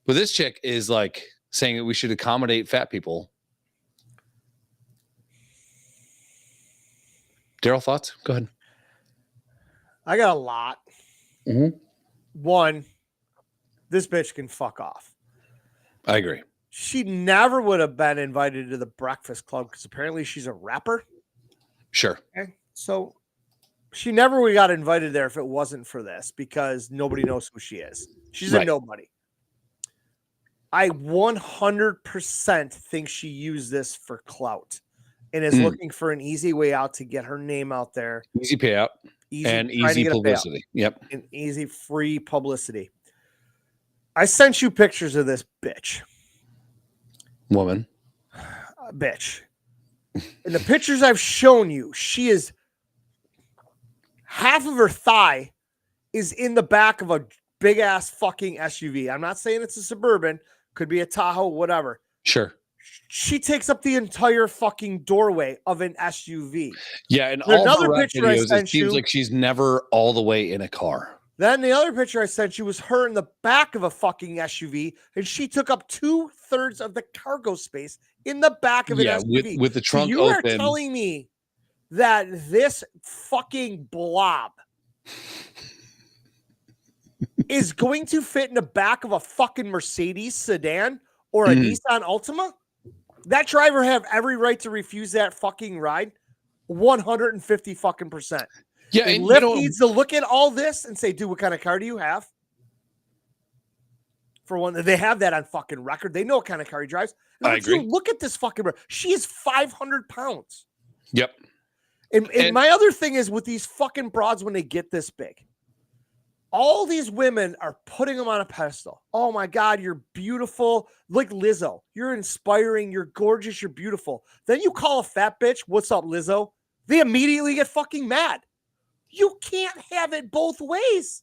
But this chick is like saying that we should accommodate fat people. Daryl, thoughts? Go ahead. I got a lot. Mm-hmm. One, this bitch can fuck off. I agree. She never would have been invited to the Breakfast Club because apparently she's a rapper. Sure. Okay. So she never would have got invited there if it wasn't for this because nobody knows who she is. She's a nobody. I 100% think she used this for clout and is looking for an easy way out to get her name out there. Easy payout. Easy publicity. Yep. And easy free publicity. I sent you pictures of this bitch. Woman. Bitch. In the pictures I've shown you, she is half of her thigh is in the back of a big ass fucking SUV. I'm not saying it's a Suburban, could be a Tahoe, whatever. Sure. She takes up the entire fucking doorway of an SUV. Yeah, and There's all another the picture I videos, sent it seems you. like she's never all the way in a car. Then the other picture I sent you was her in the back of a fucking SUV, and she took up 2/3 of the cargo space in the back of an SUV. With the trunk so you open. are telling me that this fucking blob is going to fit in the back of a fucking Mercedes sedan or a Nissan Altima? That driver have every right to refuse that fucking ride. 150 fucking percent. Yeah, and Lyft needs to look at all this and say, dude, what kind of car do you have? For one, they have that on fucking record. They know what kind of car he drives. And I agree. Look at this fucking. She is 500 pounds. Yep. And my other thing is with these fucking broads when they get this big, all these women are putting them on a pedestal. Oh my God, you're beautiful. Like Lizzo, you're inspiring. You're gorgeous. You're beautiful. Then you call a fat bitch, what's up, Lizzo? They immediately get fucking mad. You can't have it both ways.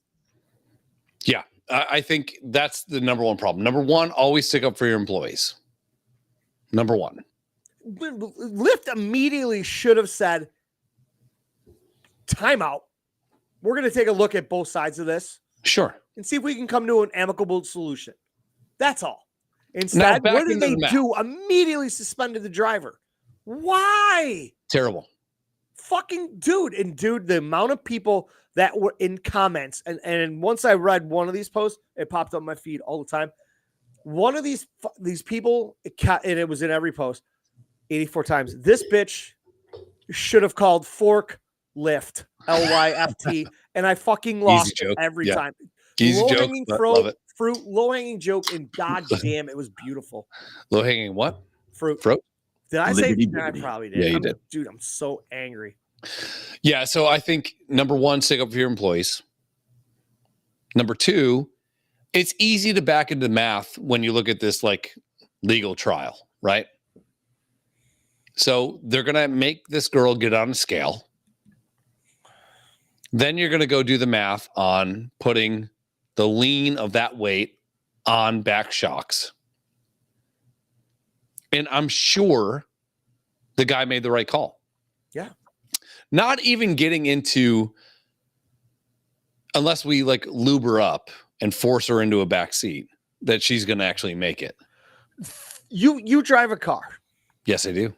Yeah, I think that's the number one problem. Number one, always stick up for your employees. Number one. Lyft immediately should have said, timeout. We're going to take a look at both sides of this. Sure. And see if we can come to an amicable solution. That's all. Instead, what did they do? Immediately suspended the driver. Why? Terrible. Fucking dude. And dude, the amount of people that were in comments, and once I read one of these posts, it popped up my feed all the time. One of these people, and it was in every post, 84 times. This bitch should have called fork lift, LYFT, and I fucking lost it every time. Easy joke. Love it. Fruit, low-hanging joke, and goddamn, it was beautiful. Low-hanging what? Fruit. Did I say? I probably did. Yeah, you did. Dude, I'm so angry. Yeah, so I think number one, stick up for your employees. Number two, it's easy to back into math when you look at this like legal trial, right? So they're going to make this girl get on a scale. Then you're going to go do the math on putting the lean of that weight on back shocks. And I'm sure the guy made the right call. Yeah. Not even getting into, unless we like lube her up and force her into a back seat, that she's going to actually make it. You drive a car. Yes, I do.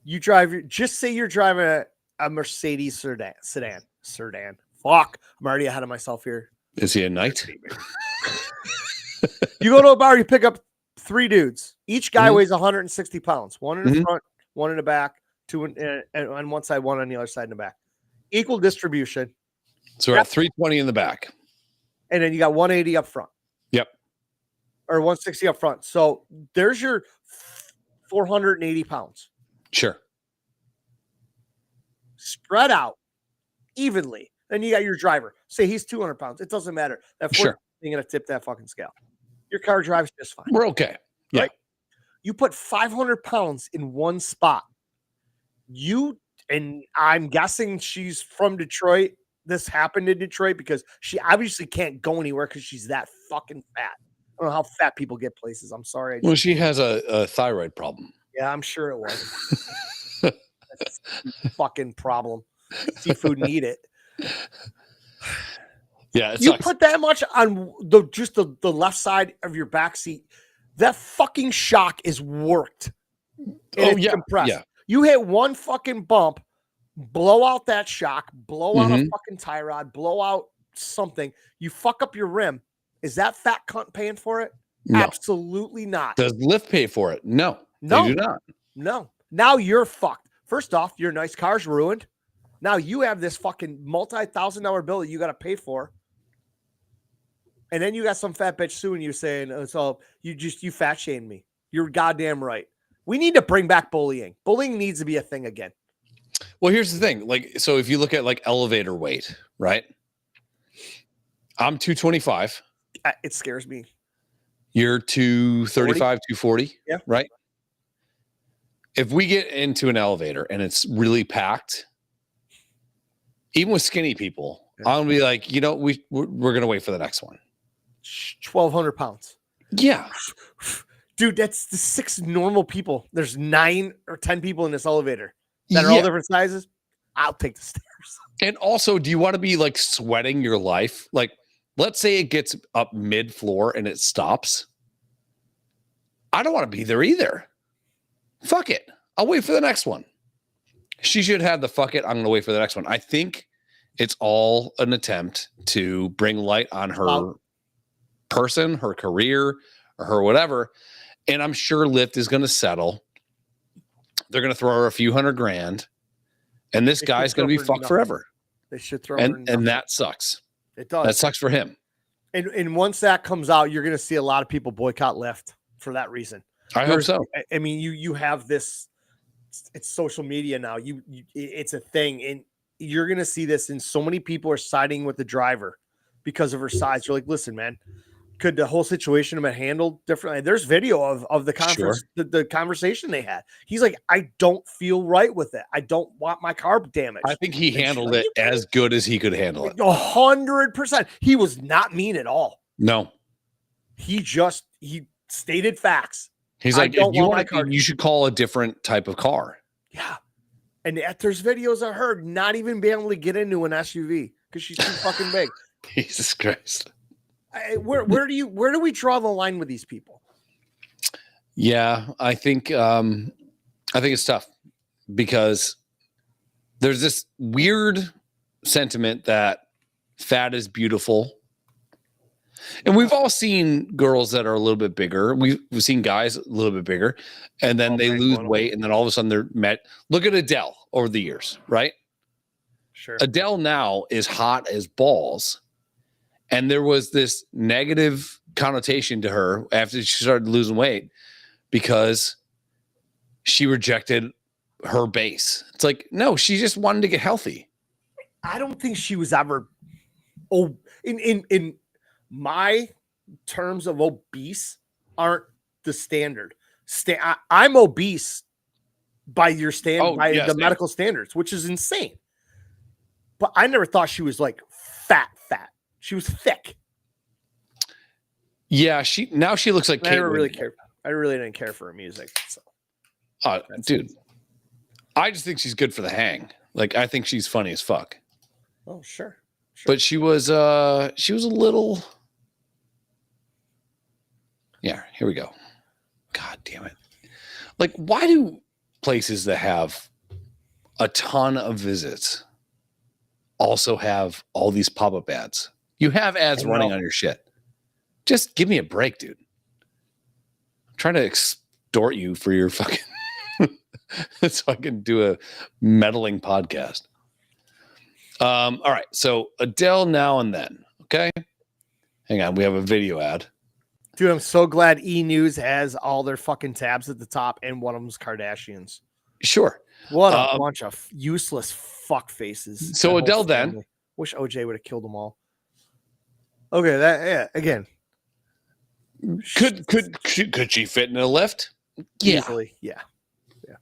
You drive, just say you're driving a Mercedes sedan. Fuck. I'm already ahead of myself here. Is he a knight? You go to a bar, you pick up 3 dudes. Each guy weighs 160 pounds. One in the front, one in the back, 2 on one side, one on the other side in the back. Equal distribution. So we're at 320 in the back. And then you got 180 up front. Yep. Or 160 up front. So there's your 480 pounds. Sure. Spread out evenly. Then you got your driver. Say he's 200 pounds. It doesn't matter. That sure. You're going to tip that fucking scale. Your car drives just fine. We're okay. Yeah. Right? You put 500 pounds in one spot. And I'm guessing she's from Detroit. This happened in Detroit because she obviously can't go anywhere because she's that fucking fat. I don't know how fat people get places. I'm sorry. Well, she has a thyroid problem. Yeah, I'm sure it was. That's a fucking problem. Seafood and eat it. Yeah, it you sucks. put that much on the left side of your back seat. That fucking shock is worked. And it's compressed. Yeah. You hit one fucking bump, blow out that shock, blow out a fucking tie rod, blow out something. You fuck up your rim. Is that fat cunt paying for it? No. Absolutely not. Does Lyft pay for it? No. They do not. No. Now you're fucked. First off, your nice car's ruined. Now you have this fucking multi-$1,000 bill that you got to pay for. And then you got some fat bitch suing you saying, oh, so you fat shamed me. You're goddamn right. We need to bring back bullying. Bullying needs to be a thing again. Well, here's the thing. Like, so if you look at like elevator weight, right? I'm 225. It scares me. You're 235, 240. Yeah. Right. If we get into an elevator and it's really packed, even with skinny people, I'm gonna be like, we're gonna wait for the next one. 1,200 pounds. Yeah. Dude, that's the 6 normal people. There's 9 or 10 people in this elevator that are all different sizes. I'll take the stairs. And also, do you want to be like sweating your life? Like, let's say it gets up mid floor and it stops. I don't want to be there either. Fuck it. I'll wait for the next one. She should have the fuck it. I'm going to wait for the next one. I think it's all an attempt to bring light on her person, her career, or her whatever. And I'm sure Lyft is going to settle. They're going to throw her a few $100,000. And this guy's going to be fucked forever. They should throw her and that sucks. It does. That sucks for him. And once that comes out, you're going to see a lot of people boycott Lyft for that reason. I hope so. I mean, you have this. It's social media now. It's a thing, and you're going to see this. And so many people are siding with the driver because of her size. You're like, listen, man, could the whole situation have been handled differently? There's video of the conference, the conversation they had. He's like, I don't feel right with it. I don't want my car damaged. I think he handled it as good as he could handle it. 100%. He was not mean at all. No, he stated facts. He's like, if you want to, you should call a different type of car. Yeah. And there's videos of her not even being able to get into an SUV because she's too fucking big. Jesus Christ. Where do we draw the line with these people? Yeah, I think it's tough because there's this weird sentiment that fat is beautiful. And we've all seen girls that are a little bit bigger. We've seen guys a little bit bigger, and then they lose weight, and then all of a sudden they're met. Look at Adele over the years, right? Sure. Adele now is hot as balls. And there was this negative connotation to her after she started losing weight because she rejected her base. It's like, no, she just wanted to get healthy. I don't think she was ever in my terms of obese aren't the standard. I'm obese by the yeah. medical standards, which is insane. But I never thought she was like fat. She was thick. Yeah, she looks like I Kate. never really cared. I really didn't care for her music. So. Dude, I just think she's good for the hang. Like, I think she's funny as fuck. Oh, sure. But she was a little. Yeah, here we go. God damn it. Like, why do places that have a ton of visits also have all these pop-up ads? You have ads running on your shit. Just give me a break, dude. I'm trying to extort you for your fucking so I can do a meddling podcast. All right. So Adele Now and Then. Okay. Hang on. We have a video ad. Dude, I'm so glad E! News has all their fucking tabs at the top, and one of them's Kardashians. Sure. What a bunch of useless fuck faces. So Adele then. Wish OJ would have killed them all. Okay, again. Could she fit in a lift? Yeah. Easily, yeah.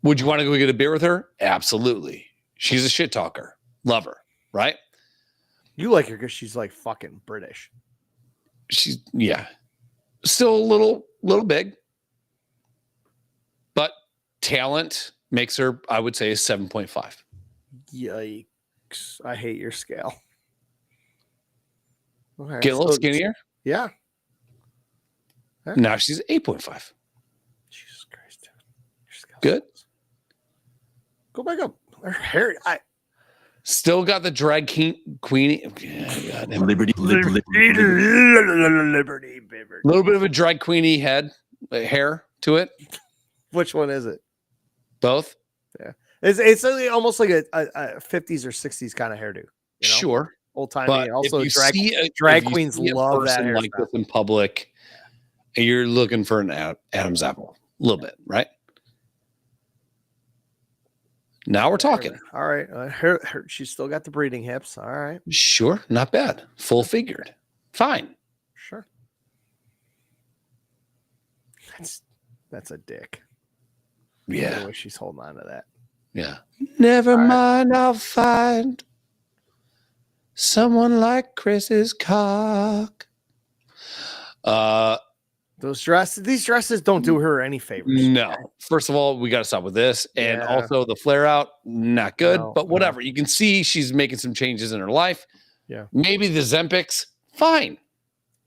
Would you want to go get a beer with her? Absolutely. She's a shit talker. Love her, right? You like her because she's like fucking British. She's still a little big, but talent makes her, I would say, a 7.5. Yikes! I hate your scale. Okay, Get a little skinnier. Yeah. Now she's 8.5. Jesus Christ, dude. Your scale's good. Go back up. Her hair. Still got the drag queenie. Liberty. A little bit of a drag queenie hair to it. Which one is it? Both. Yeah, it's almost like a 50s or 60s kind of hairdo. You know? Sure, old timey. Also, drag queens love that hairstyle. Like this in public. You're looking for an Adam's apple, a little bit, right? Now we're talking. All right. She's still got the breeding hips. All right. Sure. Not bad. Full figured. Fine. Sure. That's a dick. Yeah. I wish she's holding on to that. Yeah. Never mind. I'll find someone like Chris's cock. These dresses don't do her any favors. No. First of all, we got to stop with this. And also the flare out, not good, but whatever. You can see she's making some changes in her life. Yeah. Maybe the Zempics, fine.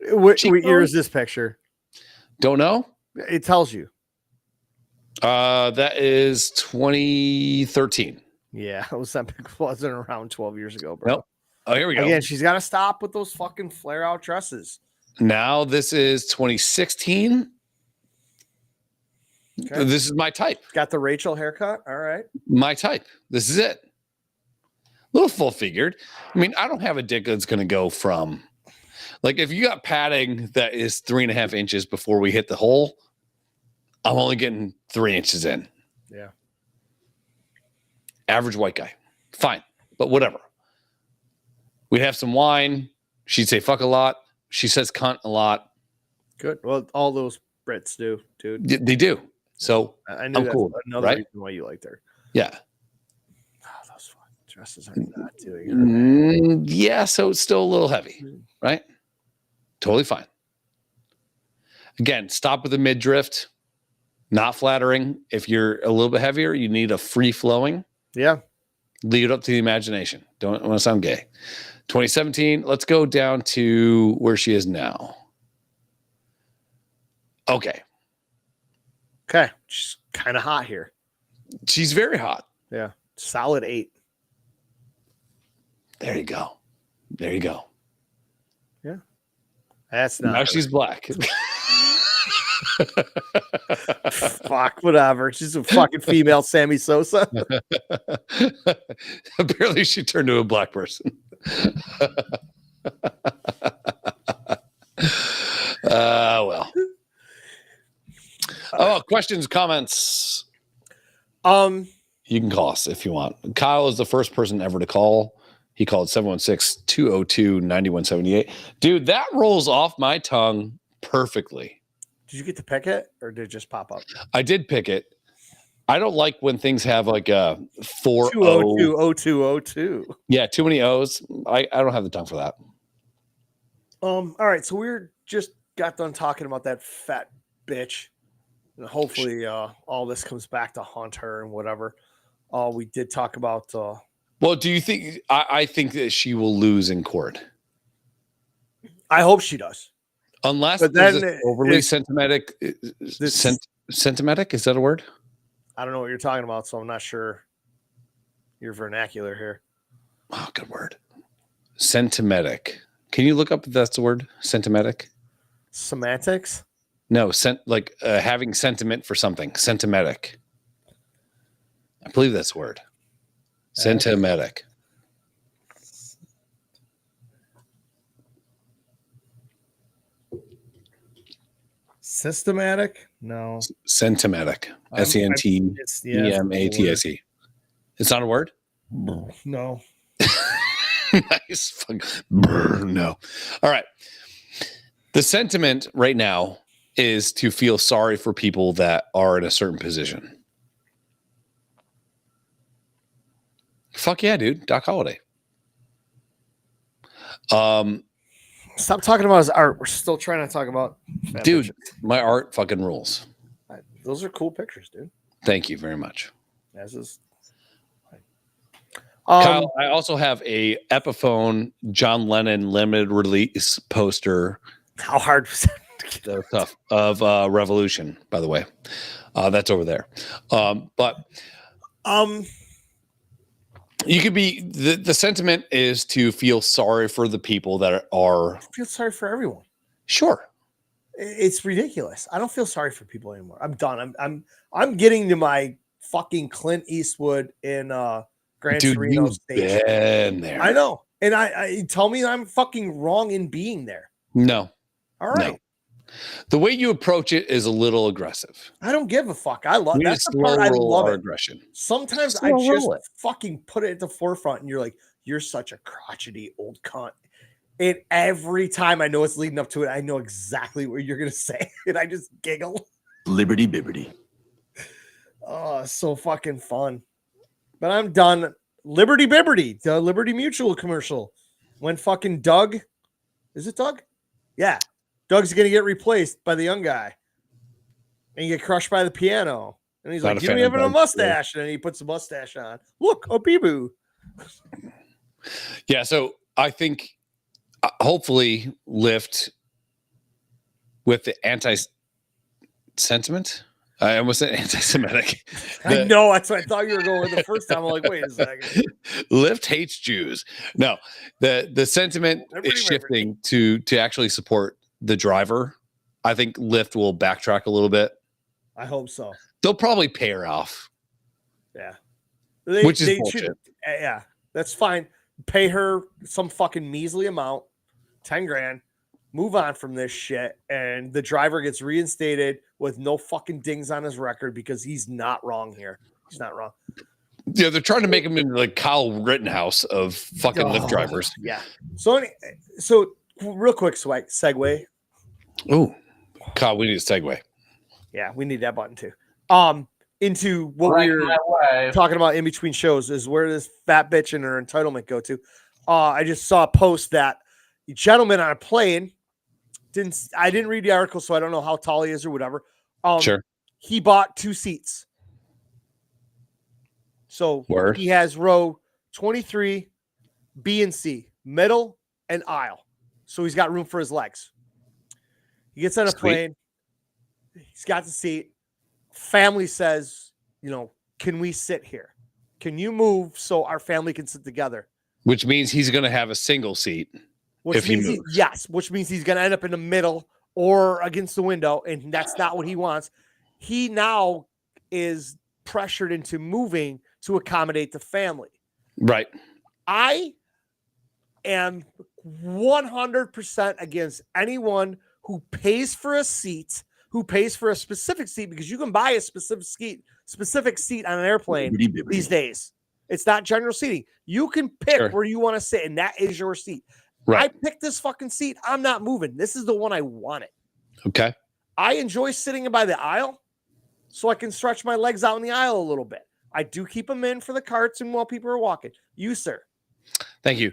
What year is this picture? Don't know. It tells you. That is 2013. Yeah. Zempic wasn't around 12 years ago, bro. Nope. Oh, here we go. Again, she's got to stop with those fucking flare out dresses. Now this is 2016. Okay. This is my type. Got the Rachel haircut. All right. My type. This is it. A little full figured. I mean, I don't have a dick that's going to go from, like, if you got padding that is 3.5 inches before we hit the hole, I'm only getting 3 inches in. Yeah. Average white guy. Fine. But whatever. We'd have some wine. She'd say fuck a lot. She says cunt a lot. Good. Well, all those Brits do, dude. They do. So I knew that's cool, another right? reason why you liked her. Yeah. Oh, those fucking dresses are not doing it. Yeah, so it's still a little heavy, right? Totally fine. Again, stop with the mid drift. Not flattering. If you're a little bit heavier, you need a free flowing. Yeah. Leave it up to the imagination. Don't want to sound gay. 2017. Let's go down to where she is now. Okay. She's kind of hot here. She's very hot. Yeah. Solid 8. There you go. There you go. Yeah. That's not. Now she's black. Fuck, whatever. She's a fucking female Sammy Sosa. Apparently she turned to a black person. Well. Oh, questions, comments. You can call us if you want. Kyle is the first person ever to call. He called 716-202-9178. Dude, that rolls off my tongue perfectly. Did you get to pick it or did it just pop up? I did pick it. I don't like when things have like a 4-0. 2020202. Yeah, too many O's. I don't have the tongue for that. All right, so we're just got done talking about that fat bitch. And hopefully all this comes back to haunt her and whatever. We did talk about Well, do you think I think that she will lose in court? I hope she does. Unless But there's then this overly it's- sentimental. Sentimental? Is that a word? I don't know what you're talking about, so I'm not sure your vernacular here. Oh, good word. Sentimentic. Can you look up if that's the word? Sentimentic? Semantics? No, having sentiment for something. Sentimentic. I believe that's the word. Sentimentic. Systematic? No. Sentimentic. Sentematic. It's not a word? No. Nice. No. All right. The sentiment right now is to feel sorry for people that are in a certain position. Fuck yeah, dude. Doc Holliday. Stop talking about his art. We're still trying to talk about dude, bitches. My art fucking rules. Those are cool pictures, dude. Thank you very much. As is. Kyle, I also have a Epiphone John Lennon limited release poster. How hard was that? That was tough. Of Revolution, by the way. That's over there. But you could be the sentiment is to feel sorry for the people that are. I feel sorry for everyone. Sure. It's ridiculous. I don't feel sorry for people anymore. I'm done. I'm getting to my fucking Clint Eastwood in Gran Torino station. Been there. I know. And I tell me I'm fucking wrong in being there. No. All right. No. The way you approach it is a little aggressive. I don't give a fuck. I love that's the part I love it. Aggression. Sometimes I just fucking put it at the forefront and you're like, you're such a crotchety old cunt. And every time I know it's leading up to it, I know exactly what you're gonna say. And I just giggle. Liberty Bibberty. Oh, so fucking fun. But I'm done. Liberty Bibberty, the Liberty Mutual commercial. When fucking Doug, is it Doug? Yeah. Doug's going to get replaced by the young guy. And you get crushed by the piano. And he's like, you don't even have a mustache. And then he puts the mustache on. Look, a bee-boo. Yeah, so I think hopefully Lyft with the anti-sentiment. I almost said anti-Semitic. I know. That's what I thought you were going with the first time. I'm like, wait a second. Lyft hates Jews. No, the sentiment is shifting to actually support the driver. I think Lyft will backtrack a little bit. I hope so. They'll probably pay her off. Yeah. Which is bullshit. Yeah, that's fine. Pay her some fucking measly amount, 10 grand. Move on from this shit, and the driver gets reinstated with no fucking dings on his record because he's not wrong here. He's not wrong. Yeah, they're trying to make him into like Kyle Rittenhouse of fucking Lyft drivers. Yeah. So real quick segue. Oh, Kyle, we need a segue. Yeah, we need that button too. Into what we're talking about in between shows is where this fat bitch and her entitlement go to. I just saw a post that the gentleman on a plane I didn't read the article, so I don't know how tall he is or whatever. Sure. He bought 2 seats. So he has row 23, B and C, middle and aisle. So he's got room for his legs. He gets on a plane. He's got the seat. Family says, can we sit here? Can you move so our family can sit together? Which means he's going to have a single seat. Which means he's going to end up in the middle or against the window, and that's not what he wants. He now is pressured into moving to accommodate the family. Right. I am 100% against anyone who pays for a seat, who pays for a specific seat, because you can buy a specific seat on an airplane these days. It's not general seating. You can pick where you want to sit, and that is your seat. Right. I picked this fucking seat. I'm not moving. This is the one I wanted. Okay. I enjoy sitting by the aisle. so I can stretch my legs out in the aisle a little bit. I do keep them in for the carts and while people are walking. You, sir. Thank you.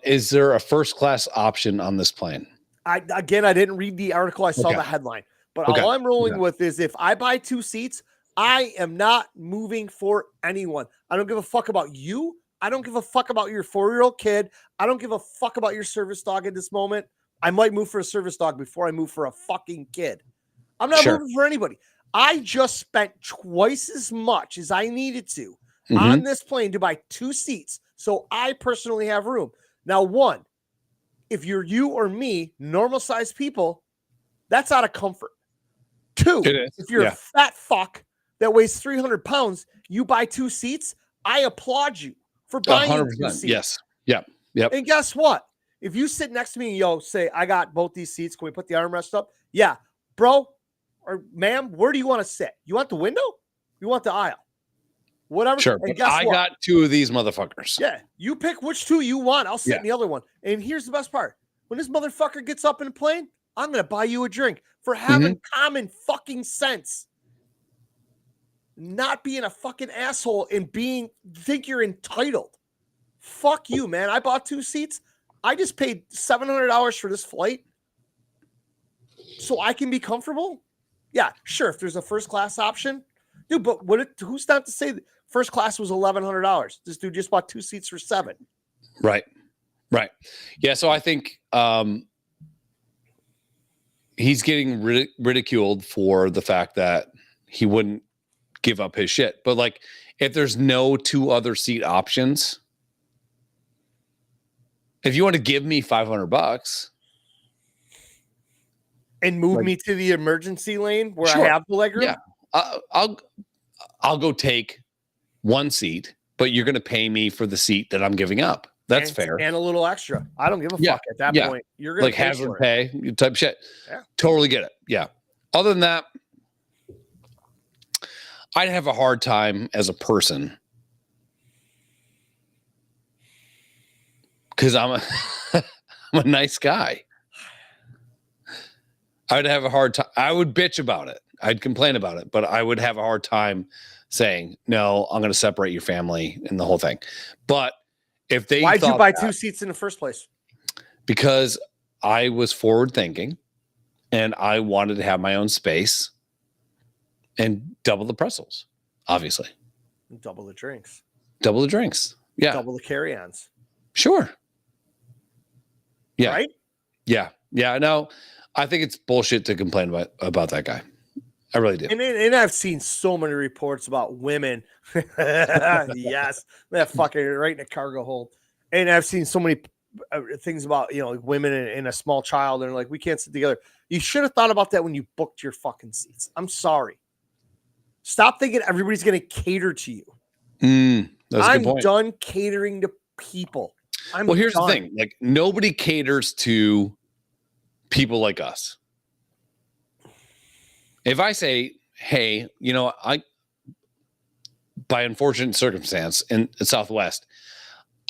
Is there a first class option on this plane? I didn't read the article. I saw the headline. But all I'm rolling with is if I buy 2 seats, I am not moving for anyone. I don't give a fuck about you. I don't give a fuck about your 4-year-old kid. I don't give a fuck about your service dog at this moment. I might move for a service dog before I move for a fucking kid. I'm not moving for anybody. I just spent twice as much as I needed to on this plane to buy 2 seats. So I personally have room. Now, one, if you're you or me, normal sized people, that's out of comfort. 2, if you're a fat fuck that weighs 300 pounds, you buy 2 seats. I applaud you for buying 2 seats. Yes. Yep. Yep. And guess what? If you sit next to me and say, I got both these seats, can we put the armrest up? Yeah, bro or ma'am, where do you want to sit? You want the window? You want the aisle? Whatever. Sure. And I got 2 of these motherfuckers. Yeah. You pick which 2 you want. I'll sit in the other one. And here's the best part. When this motherfucker gets up in a plane, I'm going to buy you a drink for having common fucking sense. Not being a fucking asshole and think you're entitled. Fuck you, man. I bought 2 seats. I just paid $700 for this flight so I can be comfortable. Yeah, sure. If there's a first class option, dude, but who's not to say that first class was $1,100? This dude just bought 2 seats for $7. Right. Yeah. So I think he's getting ridiculed for the fact that he wouldn't give up his shit. But like, if there's no 2 other seat options, if you want to give me $500 and move me to the emergency lane where I have the leg room, I'll go take 1 seat, but you're going to pay me for the seat that I'm giving up. That's fair. And a little extra. I don't give a fuck at that point. You're going to hazard pay type shit. Yeah. Totally get it. Yeah. Other than that, I'd have a hard time as a person because I'm a nice guy. I would have a hard time. I would bitch about it. I'd complain about it, but I would have a hard time saying, no, I'm going to separate your family and the whole thing. But if they why'd you buy 2 seats in the first place? Because I was forward thinking and I wanted to have my own space and double the pretzels, obviously. Double the drinks. Yeah. Double the carry-ons. Sure. Yeah. Right? Yeah. Yeah. No, I think it's bullshit to complain about that guy. I really do. And I've seen so many reports about women. Yes. That fucking right in a cargo hold. And I've seen so many things about, like women and a small child. And like, we can't sit together. You should have thought about that when you booked your fucking seats. I'm sorry. Stop thinking everybody's going to cater to you. That's a good point. I'm done catering to people. Well, here's the thing. Like, nobody caters to people like us. If I say, hey, by unfortunate circumstance in Southwest,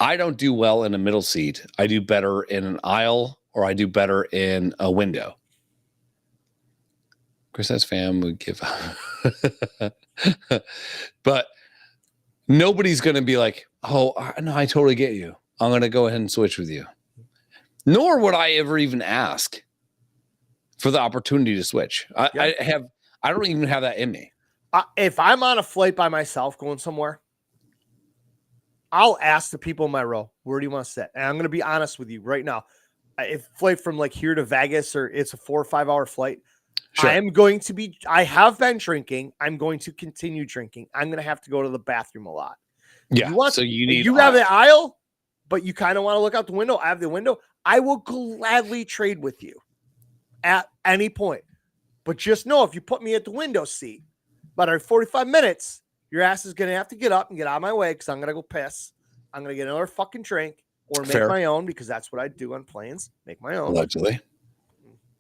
I don't do well in a middle seat. I do better in an aisle or I do better in a window. Chris says fam would give up. But nobody's going to be like, oh, no, I totally get you. I'm going to go ahead and switch with you. Nor would I ever even ask for the opportunity to switch. I don't even have that in me. If I'm on a flight by myself going somewhere, I'll ask the people in my row, where do you want to sit? And I'm going to be honest with you right now. If flight from like here to Vegas or it's a 4 or 5 hour flight, sure. I have been drinking. I'm going to continue drinking. I'm going to have to go to the bathroom a lot. Yeah. You have the aisle, but you kind of want to look out the window. I have the window. I will gladly trade with you at any point. But just know if you put me at the window seat, about every 45 minutes, your ass is going to have to get up and get out of my way because I'm going to go piss. I'm going to get another fucking drink or make my own because that's what I do on planes. Make my own. Allegedly.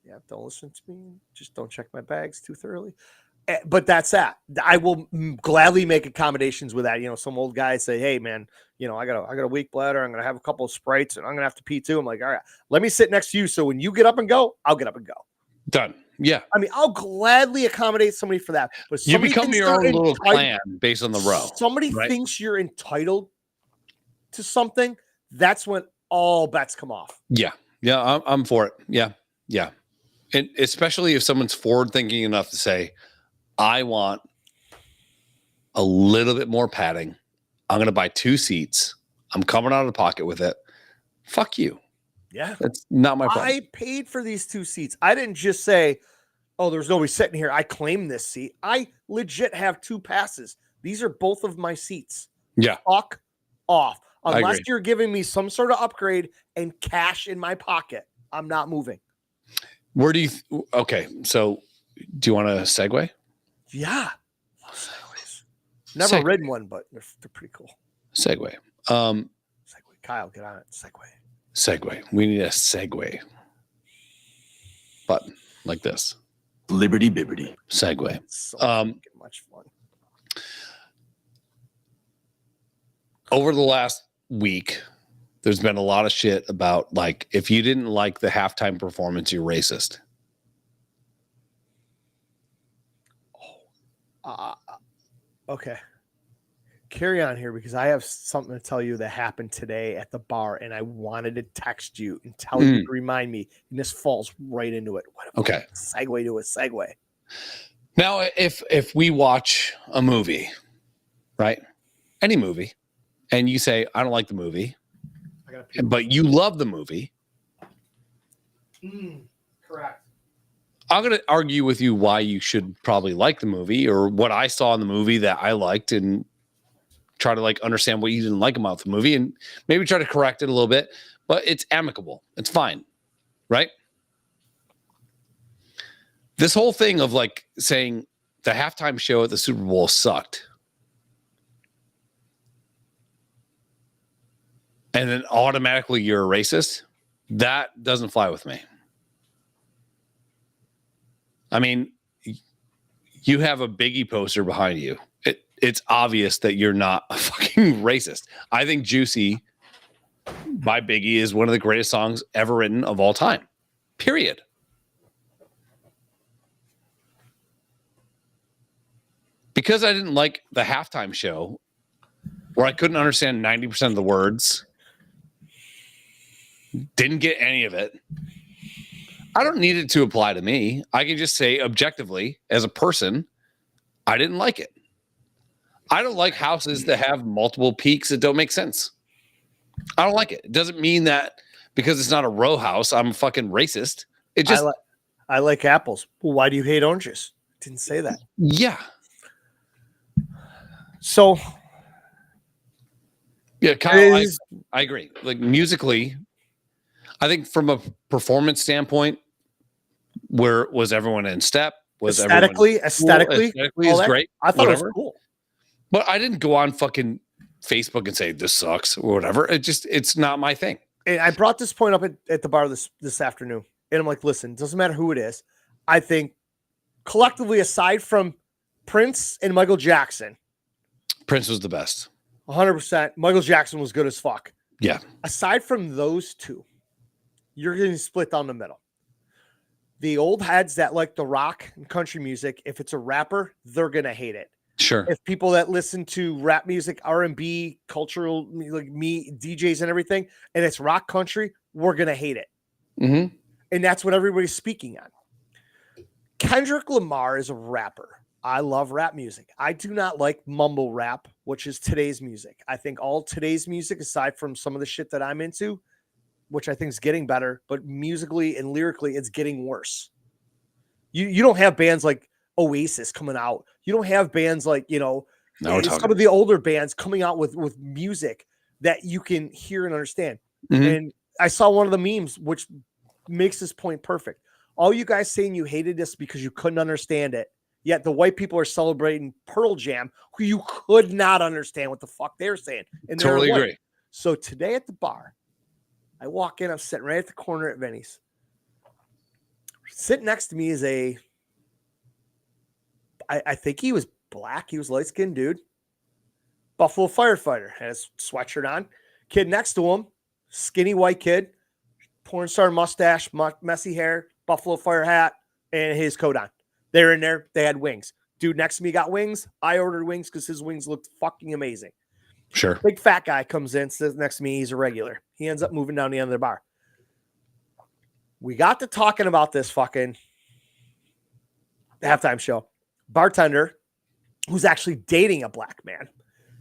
Yeah, don't listen to me. Just don't check my bags too thoroughly. But that's that. I will gladly make accommodations with that. Some old guy say, hey, man, I got a weak bladder. I'm going to have a couple of Sprites and I'm going to have to pee too. I'm like, all right, let me sit next to you. So when you get up and go, I'll get up and go. Done. Yeah. I mean, I'll gladly accommodate somebody for that. But You become your own little clan based on the row. Somebody thinks you're entitled to something. That's when all bets come off. Yeah. Yeah. I'm for it. Yeah. Yeah. And especially if someone's forward thinking enough to say, I want a little bit more padding. I'm going to buy 2 seats. I'm coming out of the pocket with it. Fuck you. Yeah. That's not my problem. I paid for these 2 seats. I didn't just say, oh, there's nobody sitting here. I claim this seat. I legit have 2 passes. These are both of my seats. Yeah. Fuck off. Unless you're giving me some sort of upgrade and cash in my pocket, I'm not moving. Where do you okay, so do you want to segue? Yeah. Segways. Never ridden one, but they're pretty cool. Segue. Segway. Kyle, get on it. Segue. We need a segue button like this. Liberty Bibbity. Segue. So much fun. Over the last week, there's been a lot of shit about, like, if you didn't like the halftime performance, you're racist. Okay. Carry on here because I have something to tell you that happened today at the bar, and I wanted to text you and tell you to remind me, and this falls right into it. Okay. Segue to a segue. Now, if we watch a movie, right? Any movie, and you say, I don't like the movie, but you love the movie. Correct. I'm going to argue with you why you should probably like the movie, or what I saw in the movie that I liked, and try to, like, understand what you didn't like about the movie, and maybe try to correct it a little bit, but it's amicable. It's fine. Right? This whole thing of, like, saying the halftime show at the Super Bowl sucked, and then automatically you're a racist, that doesn't fly with me. I mean, you have a Biggie poster behind you. It's obvious that you're not a fucking racist. I think Juicy by Biggie is one of the greatest songs ever written of all time. Period. Because I didn't like the halftime show, where I couldn't understand 90% of the words, didn't get any of it, I don't need it to apply to me. I can just say objectively, as a person, I didn't like it. I don't like houses that have multiple peaks that don't make sense. I don't like it. It doesn't mean that because it's not a row house, I'm fucking racist. It just I like apples. Well, why do you hate oranges? Didn't say that. Yeah. So yeah, Kyle, I agree. Like, musically, I think from a performance standpoint, where was everyone in step? Was aesthetically cool? Aesthetically is great. I thought it was cool. But I didn't go on fucking Facebook and say this sucks or whatever. It's not my thing. And I brought this point up at the bar this afternoon. And I'm like, listen, it doesn't matter who it is. I think collectively, aside from Prince and Michael Jackson, Prince was the best. 100%. Michael Jackson was good as fuck. Yeah. Aside from those two, you're getting split down the middle. The old heads that like the rock and country music, if it's a rapper, they're going to hate it. Sure. If people that listen to rap music, R&B, cultural, like me, DJs and everything, and it's rock country, we're going to hate it. Mm-hmm. And that's what everybody's speaking on. Kendrick Lamar is a rapper. I love rap music. I do not like mumble rap, which is today's music. I think all today's music, aside from some of the shit that I'm into, which I think is getting better, but musically and lyrically, it's getting worse. You don't have bands like Oasis coming out. You don't have bands like, some of the older bands coming out with music that you can hear and understand. Mm-hmm. And I saw one of the memes, which makes this point perfect. All you guys saying you hated this because you couldn't understand it, yet the white people are celebrating Pearl Jam, who you could not understand what the fuck they're saying. And totally agree. So today at the bar, I walk in, I'm sitting right at the corner at Vinny's. Sitting next to me is I think he was black. He was light-skinned dude. Buffalo firefighter. Had his sweatshirt on. Kid next to him, skinny white kid, porn star mustache, messy hair, Buffalo fire hat, and his coat on. They're in there. They had wings. Dude next to me got wings. I ordered wings because his wings looked fucking amazing. Sure. Big fat guy comes in, sits next to me. He's a regular. He ends up moving down the end of the bar. We got to talking about this fucking halftime show. Bartender, who's actually dating a black man,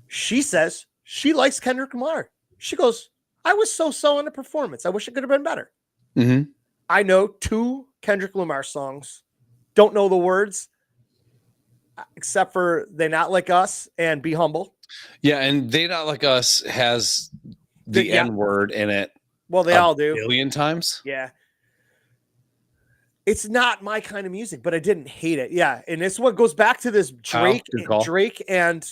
she says she likes Kendrick Lamar. She goes, I was so in the performance. I wish it could have been better. Mm-hmm. I know 2 Kendrick Lamar songs. Don't know the words, except for They Not Like Us and Be Humble. Yeah, and They Not Like Us has the N word in it. Well, they all do. A billion times. Yeah. It's not my kind of music, but I didn't hate it. Yeah. And this one goes back to this Drake and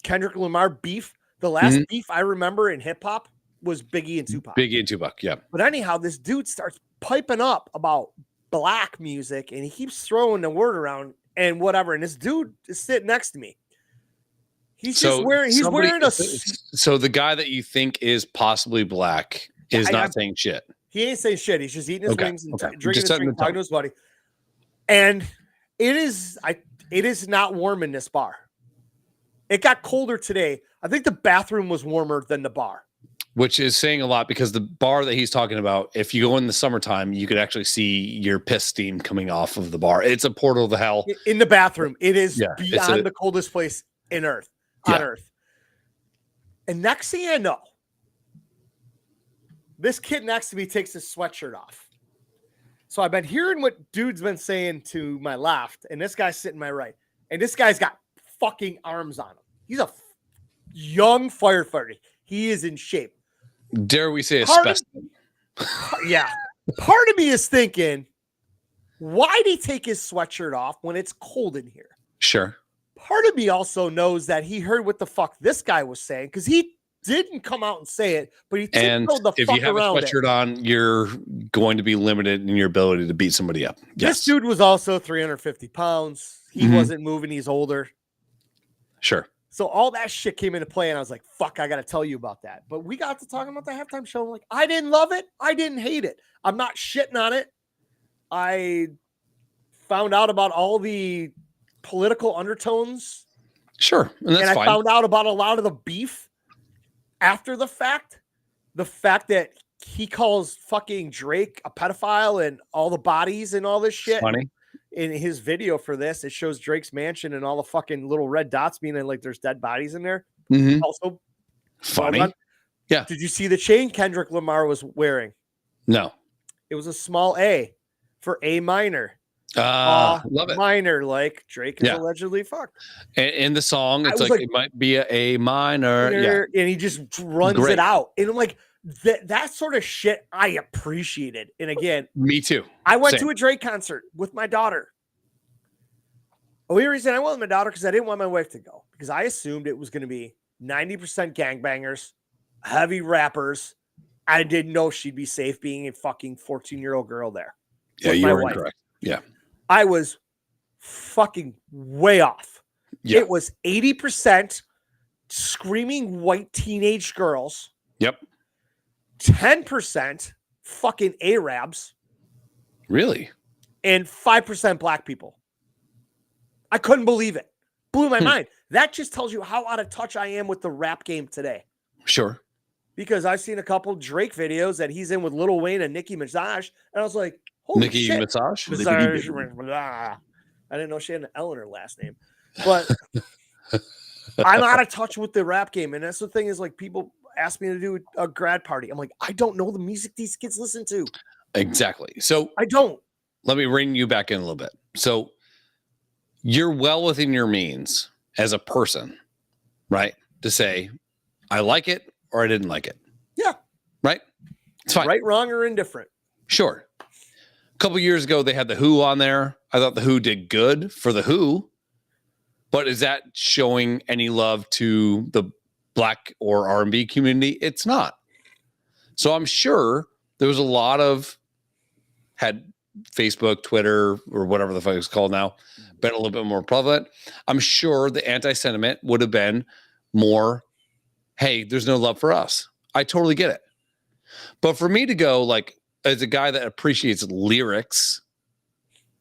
Kendrick Lamar beef. The last beef I remember in hip hop was Biggie and Tupac. Biggie and Tupac, yeah. But anyhow, this dude starts piping up about black music and he keeps throwing the word around and whatever. And this dude is sitting next to me. He's wearing a. So the guy that you think is possibly black is not saying shit. He ain't saying shit. He's just eating his wings and drinking his drink, talking to his buddy. And it is not warm in this bar. It got colder today. I think the bathroom was warmer than the bar. Which is saying a lot because the bar that he's talking about, if you go in the summertime, you could actually see your piss steam coming off of the bar. It's a portal to hell. In the bathroom. It is beyond the coldest place on Earth. And next thing I know, this kid next to me takes his sweatshirt off. So I've been hearing what dude's been saying to my left, and this guy's sitting my right. And this guy's got fucking arms on him. He's a young firefighter. He is in shape. Dare we say a specimen? Yeah. Part of me is thinking, why'd he take his sweatshirt off when it's cold in here? Sure. Part of me also knows that he heard what the fuck this guy was saying because he didn't come out and say it, but he tiptoed the fuck around it. If you have a sweatshirt on, you're going to be limited in your ability to beat somebody up. Yes. This dude was also 350 pounds. He wasn't moving. He's older. Sure. So all that shit came into play, and I was like, fuck, I got to tell you about that. But we got to talking about the halftime show. I'm like, I didn't love it. I didn't hate it. I'm not shitting on it. I found out about all the political undertones. Sure. And that's fine. I found out about a lot of the beef after the fact. The fact that he calls fucking Drake a pedophile and all the bodies and all this shit. Funny. In his video for this, it shows Drake's mansion and all the fucking little red dots, meaning like there's dead bodies in there. Also funny. Yeah. Did you see the chain Kendrick Lamar was wearing? No. It was a small A for A minor. Love it. Minor, like Drake is allegedly fucked. And in the song, it's like it might be a minor. Yeah. And he just runs it out. And I'm like, that sort of shit I appreciated. And again, me too. I went to a Drake concert with my daughter. The only reason I went with my daughter because I didn't want my wife to go because I assumed it was going to be 90% gangbangers, heavy rappers. I didn't know she'd be safe being a fucking 14-year-old girl there. Yeah, you were incorrect. Yeah. I was fucking way off. Yeah. It was 80% screaming white teenage girls. Yep. 10% fucking Arabs. Really? And 5% black people. I couldn't believe it. Blew my mind. That just tells you how out of touch I am with the rap game today. Sure. Because I've seen a couple Drake videos that he's in with Lil Wayne and Nicki Minaj. And I was like, holy shit. Minaj. I didn't know she had an L in her last name. But I'm out of touch with the rap game. And that's the thing is like people asked me to do a grad party. I'm like, I don't know the music these kids listen to. Exactly. So I don't. Let me rein you back in a little bit. So you're well within your means as a person, right? To say, I like it or I didn't like it. Yeah. Right? It's fine. Right, wrong, or indifferent. Sure. A couple years ago, they had the Who on there. I thought the Who did good for the Who. But is that showing any love to the Black or R&B community? It's not. So I'm sure there was a lot of had Facebook, Twitter, or whatever the fuck it's called now, been a little bit more prevalent. I'm sure the anti-sentiment would have been more, hey, there's no love for us. I totally get it. But for me to go, like, as a guy that appreciates lyrics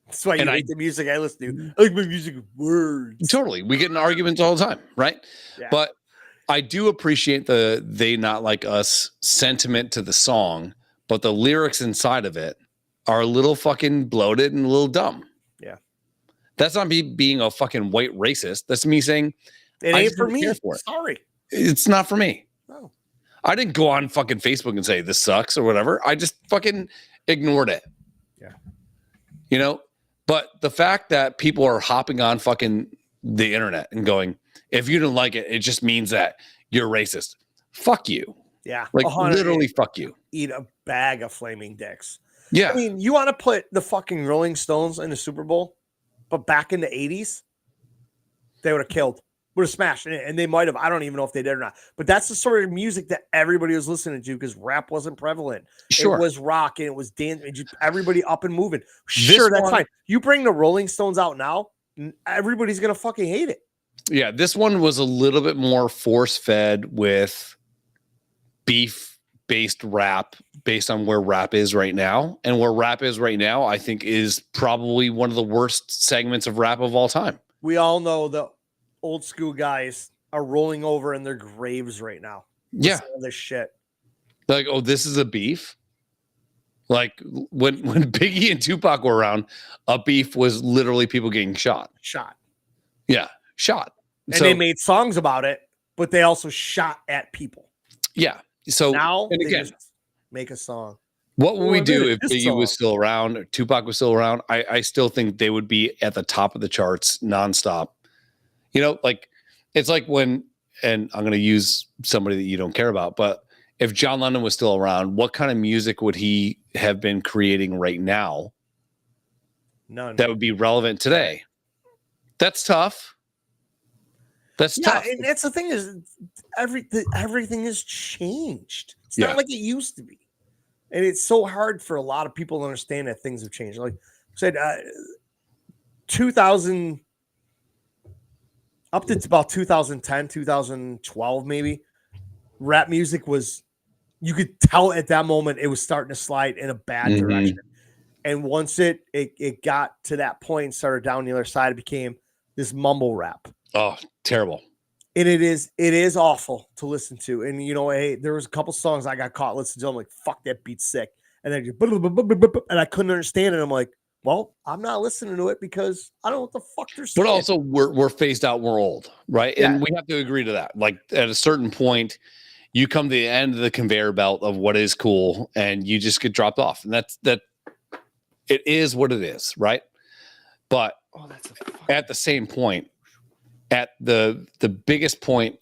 That's why you And hate the music I listen to. I like my music with words. Totally. We get in arguments all the time, right? Yeah. But I do appreciate the "they not like us" sentiment to the song, but the lyrics inside of it are a little fucking bloated and a little dumb. Yeah. That's not me being a fucking white racist. That's me saying It I ain't just for don't me. care for it. Sorry. It's not for me. No. I didn't go on fucking Facebook and say this sucks or whatever. I just fucking ignored it. Yeah. You know, but the fact that people are hopping on fucking the internet and going, if you don't like it, it just means that you're racist. Fuck you. Yeah. Like literally fuck you. Eat a bag of flaming dicks. Yeah. I mean, you want to put the fucking Rolling Stones in the Super Bowl, but back in the 80s, they would have killed, would have smashed. And they might have. I don't even know if they did or not. But that's the sort of music that everybody was listening to because rap wasn't prevalent. Sure. It was rock and it was dance. Everybody up and moving. Sure, that's fine. You bring the Rolling Stones out now, everybody's going to fucking hate it. Yeah. This one was a little bit more force fed with beef based rap based on where rap is right now. And where rap is right now, I think is probably one of the worst segments of rap of all time. We all know the old school guys are rolling over in their graves right now. Yeah. This shit. Like, oh, this is a beef. Like when Biggie and Tupac were around, a beef was literally people getting shot. Yeah. Shot. And they made songs about it, but they also shot at people. Yeah. So now and again, just make a song. What would we do if Biggie was still around or Tupac was still around? I still think they would be at the top of the charts nonstop. You know, like it's like when, and I'm going to use somebody that you don't care about, but if John Lennon was still around, what kind of music would he have been creating right now? None. That would be relevant today. That's tough. That's tough. And that's the thing is everything has changed. It's Yeah. not like it used to be. And it's so hard for a lot of people to understand that things have changed. Like I said, 2000 up to about 2010, 2012, maybe rap music was, you could tell at that moment it was starting to slide in a bad direction. And once it got to that point and started down the other side, it became this mumble rap. Oh, terrible. And it is awful to listen to. And you know, hey, there was a couple songs I got caught listening to. I'm like, fuck, that beat's sick. And then and I couldn't understand it. I'm like, well, I'm not listening to it because I don't know what the fuck they're saying. But also we're phased out, we're old, right? Yeah. And we have to agree to that. Like at a certain point, you come to the end of the conveyor belt of what is cool and you just get dropped off. And that it is what it is, right? But at the same point, at the biggest point,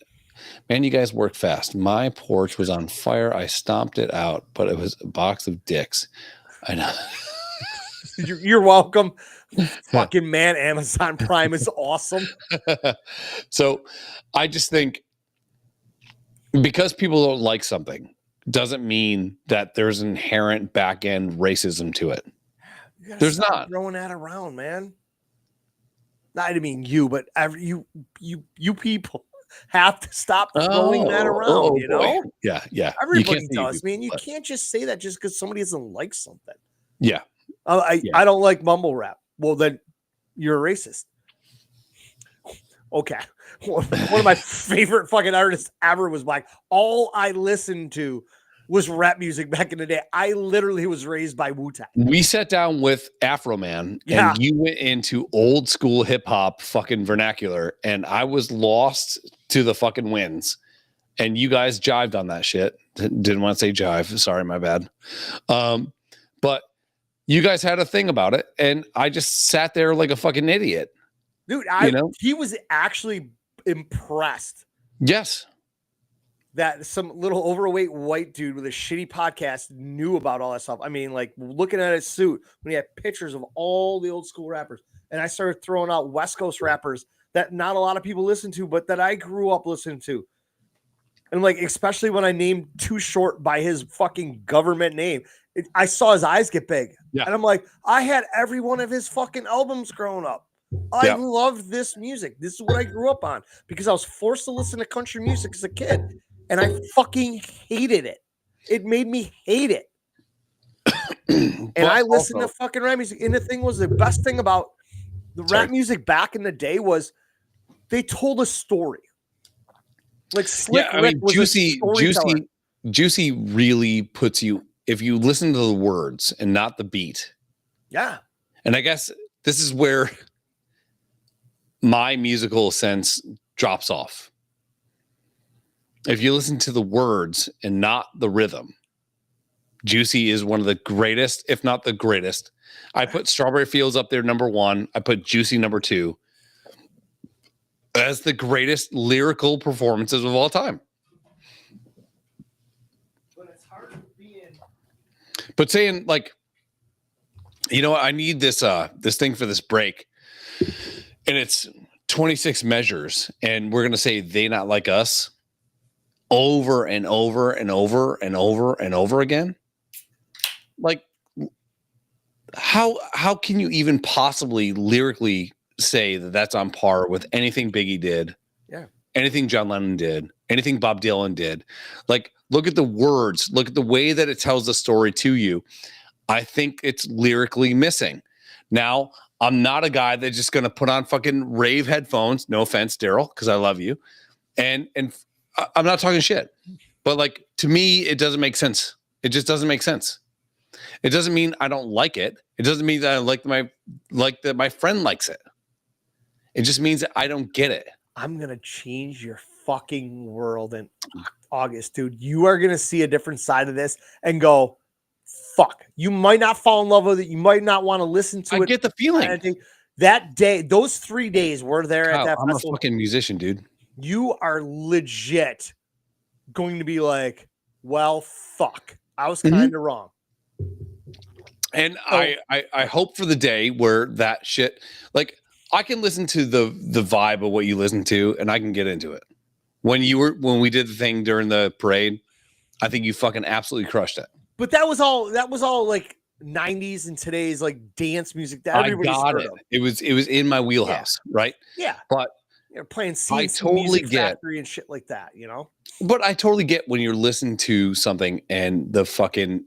man, you guys work fast. My porch was on fire. I stomped it out, but it was a box of dicks. I know. You're welcome. Fucking man, Amazon Prime is awesome. So I just think because people don't like something doesn't mean that there's inherent back end racism to it. There's not throwing that around, man. I mean you, but you people have to stop throwing that around. You know? Yeah. Everybody does, man. You can't just say that just because somebody doesn't like something. Yeah. I don't like mumble rap. Well, then you're a racist. Okay. One of my favorite fucking artists ever was like, all I listened to was rap music back in the day. I literally was raised by Wu-Tang. We sat down with Afro Man and you went into old school hip hop fucking vernacular and I was lost to the fucking winds. And you guys jived on that shit. Didn't want to say jive. Sorry, my bad. But you guys had a thing about it and I just sat there like a fucking idiot. Dude, he was actually impressed. Yes. That some little overweight white dude with a shitty podcast knew about all that stuff. I mean, like looking at his suit when he had pictures of all the old school rappers. And I started throwing out West Coast rappers that not a lot of people listen to, but that I grew up listening to. And like, especially when I named Too Short by his fucking government name, I saw his eyes get big. Yeah. And I'm like, I had every one of his fucking albums growing up. I loved this music. This is what I grew up on because I was forced to listen to country music as a kid. And I fucking hated it. It made me hate it. And I listened to fucking rap music. And the thing was, the best thing about the rap music back in the day was they told a story. Like Slick Rick was Juicy really puts you, if you listen to the words and not the beat. Yeah. And I guess this is where my musical sense drops off. If you listen to the words and not the rhythm, Juicy is one of the greatest, if not the greatest. I put Strawberry Fields up there number 1. I put Juicy number 2 as the greatest lyrical performances of all time. But it's hard being. But saying like, you know what, I need this thing for this break, and it's 26 measures, and we're gonna say They Not Like Us over and over and over and over and over again. Like, how can you even possibly lyrically say that that's on par with anything Biggie did, anything John Lennon did, anything Bob Dylan did? Like, look at the words, look at the way that it tells the story to you. I think it's lyrically missing. Now, I'm not a guy that's just going to put on fucking rave headphones. No offense, Daryl, because I love you. And I'm not talking shit. But like, to me, it doesn't make sense. It just doesn't make sense. It doesn't mean I don't like it. It doesn't mean that I like that my friend likes it. It just means that I don't get it. I'm going to change your fucking world in August, dude. You are going to see a different side of this and go, fuck. You might not fall in love with it. You might not want to listen to it. I get the feeling. That day, those 3 days we're there at that I'm festival. a fucking musician, dude. You are legit going to be like, well, fuck. I was kind of wrong. And I hope for the day where that shit, like, I can listen to the vibe of what you listen to, and I can get into it. When we did the thing during the parade, I think you fucking absolutely crushed it. But that was all like 90s and today's like dance music that everybody's heard of. It was in my wheelhouse, right? Yeah. But you're playing I totally Music get Factory and shit like that, you know? But I totally get when you're listening to something and the fucking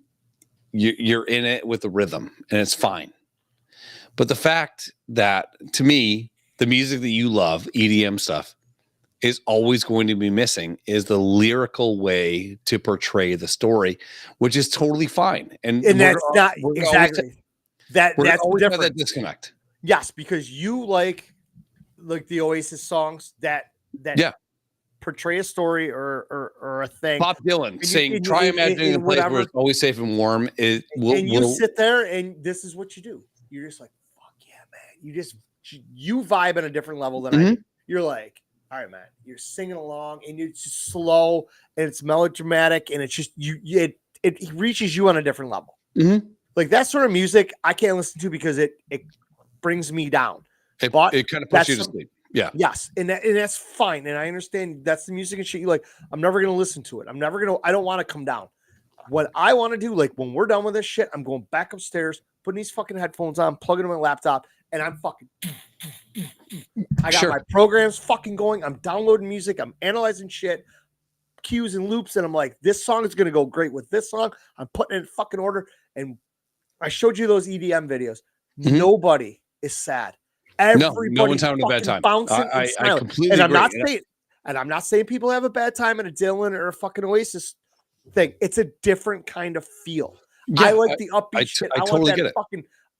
you're in it with the rhythm, and it's fine. But the fact that, to me, the music that you love, EDM stuff, is always going to be missing is the lyrical way to portray the story, which is totally fine. And that's not exactly that's different. That disconnect. Yes, because you like the Oasis songs that portray a story or a thing. Bob Dylan saying, "Try imagining a place where it's always safe and warm." You sit there, and this is what you do. You're just like, "Fuck yeah, man!" You vibe on a different level than I do. You're like, all right, man, you're singing along, and it's just slow, and it's melodramatic, and it's just it reaches you on a different level. Like that sort of music I can't listen to because it brings me down. It kind of puts you to sleep. Yeah. Yes. And that's fine. And I understand that's the music and shit you like. I'm never going to listen to it. I don't want to come down. What I want to do, like when we're done with this shit, I'm going back upstairs, putting these fucking headphones on, plugging them in my laptop, and I'm fucking, I got my programs fucking going. I'm downloading music. I'm analyzing shit, cues and loops. And I'm like, this song is going to go great with this song. I'm putting it in fucking order. And I showed you those EDM videos. Nobody is sad. Everybody no one's having a bad time. I completely agree. And I'm not saying people have a bad time in a Dylan or a fucking Oasis thing. It's a different kind of feel. I like the upbeat shit. I totally get it.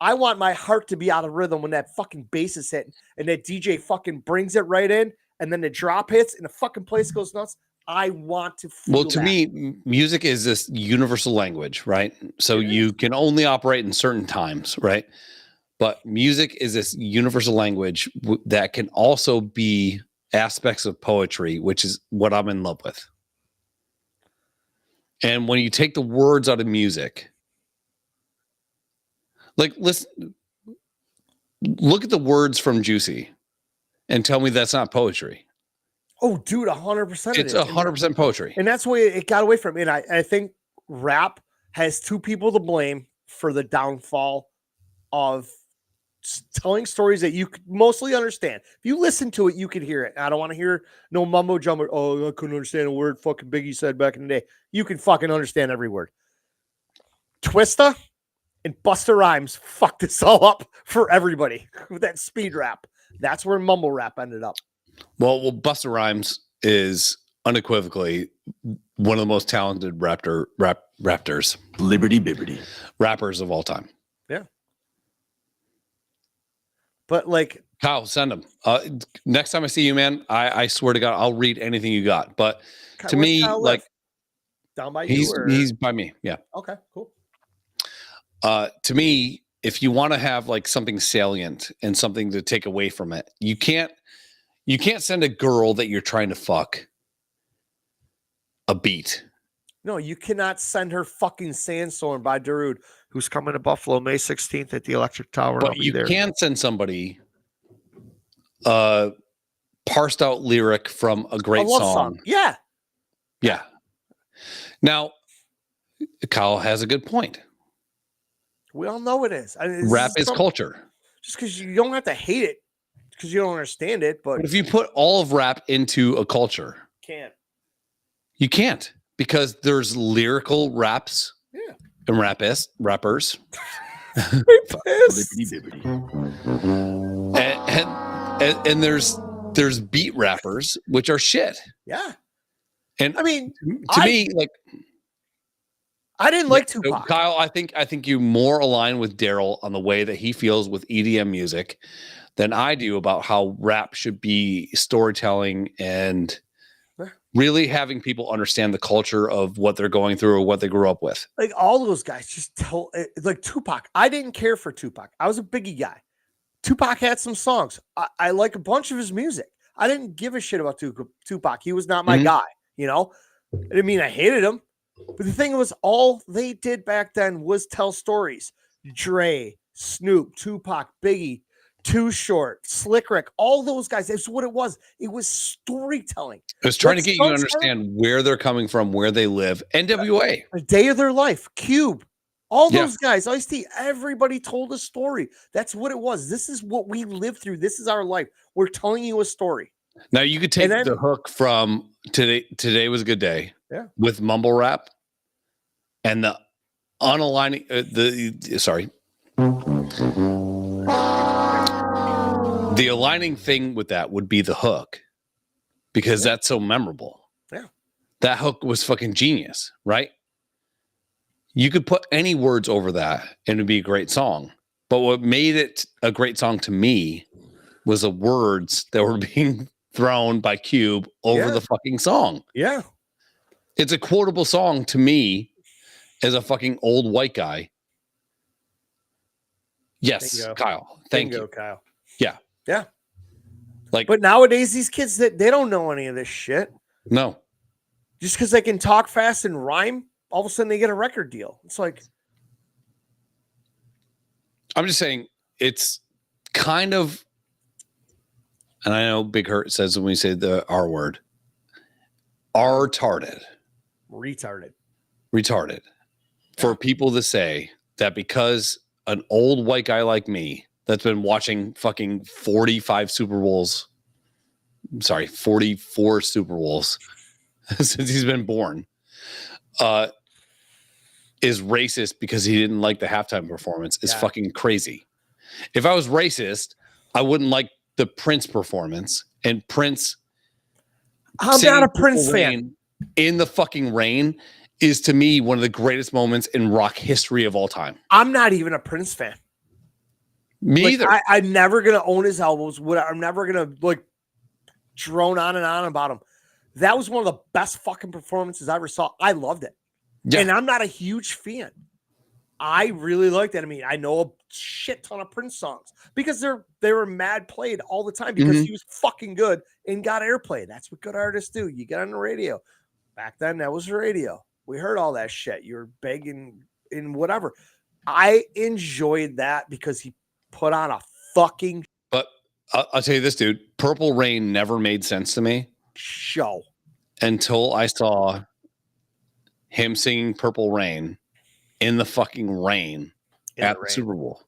I want my heart to be out of rhythm when that fucking bass is hitting and that DJ fucking brings it right in, and then the drop hits and the fucking place goes nuts. I want to feel Well, to me, music is this universal language, right? So you can only operate in certain times, right? But music is this universal language that can also be aspects of poetry, which is what I'm in love with. And when you take the words out of music, like listen, look at the words from Juicy and tell me that's not poetry. Oh, dude, 100%. It's 100% poetry. And that's why it got away from me. And I think rap has two people to blame for the downfall of telling stories that you could mostly understand. If you listen to it, you could hear it. I don't want to hear no mumbo jumbo. Oh, I couldn't understand a word fucking Biggie said back in the day. You can fucking understand every word. Twista and Busta Rhymes fucked this all up for everybody with that speed rap. That's where mumble rap ended up. Well, Busta Rhymes is unequivocally one of the most talented rappers of all time. Yeah. But like, Kyle, send him. Next time I see you, man, I swear to God, I'll read anything you got. But to me, like, down by you, he's by me. Yeah. Okay, cool. To me, if you want to have like something salient and something to take away from it, you can't send a girl that you're trying to fuck a beat. No, you cannot send her fucking Sandstorm by Darude, who's coming to Buffalo May 16th at the Electric Tower. But you can send somebody parsed out lyric from a great song. Yeah. Yeah. Now, Kyle has a good point. We all know it is. I mean, rap is culture. Just because you don't have to hate it because you don't understand it. But if you put all of rap into a culture, you can't, because there's lyrical raps and rappers. and there's beat rappers, which are shit. Yeah. And I mean, to me, like, I didn't like Tupac. Kyle, I think you more align with Daryl on the way that he feels with EDM music than I do about how rap should be storytelling and really having people understand the culture of what they're going through or what they grew up with. Like all those guys just tell, like Tupac. I didn't care for Tupac. I was a Biggie guy. Tupac had some songs. I like a bunch of his music. I didn't give a shit about Tupac. He was not my guy, you know? I didn't mean I hated him. But the thing was, all they did back then was tell stories. Dre, Snoop, Tupac, Biggie, Too Short, Slick Rick, all those guys. That's what it was. It was storytelling. It was trying to get you to understand where they're coming from, where they live. NWA. A Day of Their Life, Cube, all those guys, Ice-T, everybody told a story. That's what it was. This is what we lived through. This is our life. We're telling you a story. Now you could take the hook from Today Was a Good Day with mumble rap and the unaligning the aligning thing with that would be the hook, because that's so memorable. Yeah. That hook was fucking genius, right? You could put any words over that and it'd be a great song. But what made it a great song to me was the words that were being thrown by Cube over the fucking song. Yeah. It's a quotable song to me as a fucking old white guy. Yes, Bingo. Kyle. Thank you. Kyle. Yeah. Yeah. Like, but nowadays, these kids, they don't know any of this shit. No. Just because they can talk fast and rhyme, all of a sudden they get a record deal. It's like, I'm just saying, it's kind of, and I know Big Hurt says when we say the R word, retarded. For people to say that because an old white guy like me that's been watching fucking 44 Super Bowls since he's been born, is racist because he didn't like the halftime performance is fucking crazy. If I was racist, I wouldn't like the Prince performance, and Prince. I'm not a Prince fan. In the fucking rain is to me one of the greatest moments in rock history of all time. I'm not even a Prince fan. Me either. I'm never gonna own his albums. I'm never gonna like drone on and on about him. That was one of the best fucking performances I ever saw. I loved it. Yeah. And I'm not a huge fan. I really liked it. I mean, I know a shit ton of Prince songs because they were mad played all the time because he was fucking good and got airplay. That's what good artists do. You get on the radio. Back then, that was the radio. We heard all that shit. You were begging in whatever. I enjoyed that because he put on a fucking. But I'll tell you this, dude. Purple Rain never made sense to me. Show. Until I saw him singing Purple Rain in the fucking rain at the Super Bowl.